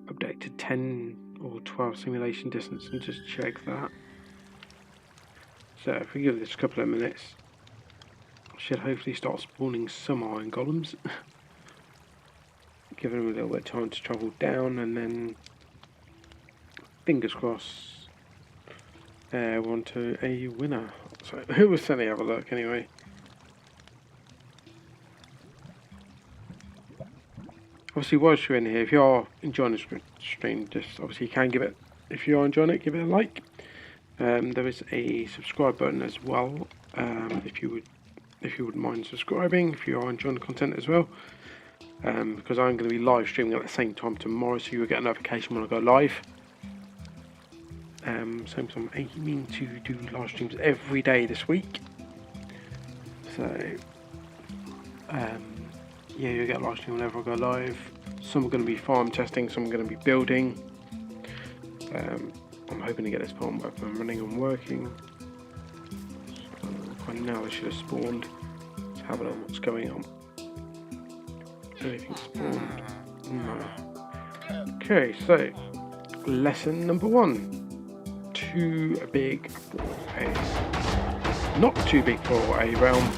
update to 10 or 12 simulation distance, and just check that. So if we give this a couple of minutes, should hopefully start spawning some iron golems. Giving them a little bit of time to travel down, and then fingers crossed we're on to a winner. So we'll certainly have a look anyway. Obviously, whilst you're in here, if you are enjoying the stream, just obviously you can give it, if you are enjoying it, give it a like. There is a subscribe button as well, if you wouldn't mind subscribing, if you are enjoying the content as well. Because I'm going to be live streaming at the same time tomorrow, so you will get a notification when I go live. So I'm aiming to do live streams every day this week. So, yeah, you'll get a live stream whenever I go live. Some are going to be farm testing, some are going to be building. I'm hoping to get this farm up and running and working. By now I should have spawned. Let's have a look what's going on. Anything spawned? No. Okay, so lesson number 1. Too big for a... Not too big for a realm.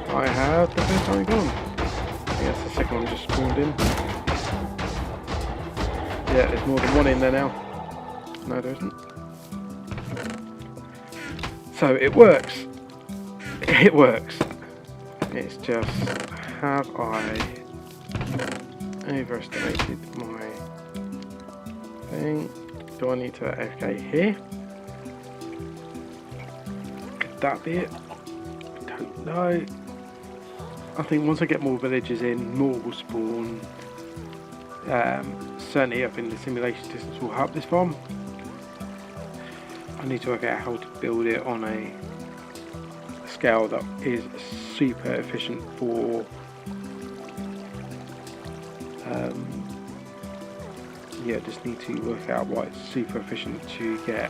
I have the first time gone. I guess the second one just spawned in. Yeah, there's more than one in there now. No, there isn't. So it works. It works. It's just, have I overestimated my thing? Do I need to AFK here? Could that be it? I don't know. I think once I get more villages in, more will spawn. Certainly up in the simulation distance will help this farm. I need to work out how to build it on a scale that is super efficient for yeah, just need to work out why it's super efficient to get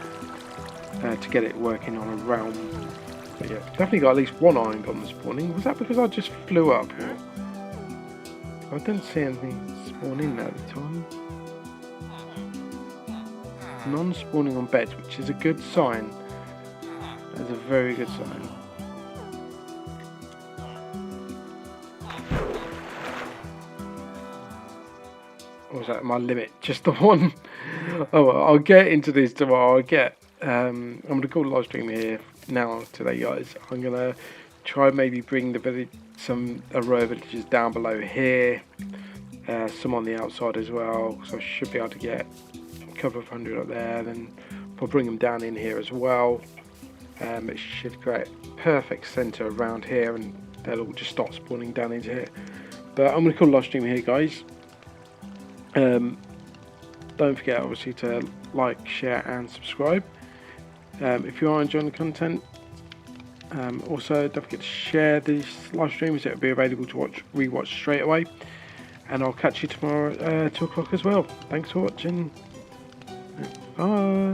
it working on a realm. But yeah, definitely got at least one iron golem spawning. Was that because I just flew up? I didn't see anything spawn in at the time. Non-spawning on beds, which is a good sign. That's a very good sign. Or was that my limit? Just the one? Oh well, I'll get into this tomorrow. I'm gonna call the live stream here now today, guys. I'm gonna try maybe bring the village, a row of villages down below here, some on the outside as well. So I should be able to get a couple of hundred up there. Then I'll bring them down in here as well. It should create a perfect centre around here, and they'll all just start spawning down into here. But I'm gonna call the live stream here, guys. Don't forget obviously to like, share and subscribe if you are enjoying the content. Also don't forget to share these live streams. It will be available to rewatch straight away, and I'll catch you tomorrow at 2 o'clock as well. Thanks for watching. Bye.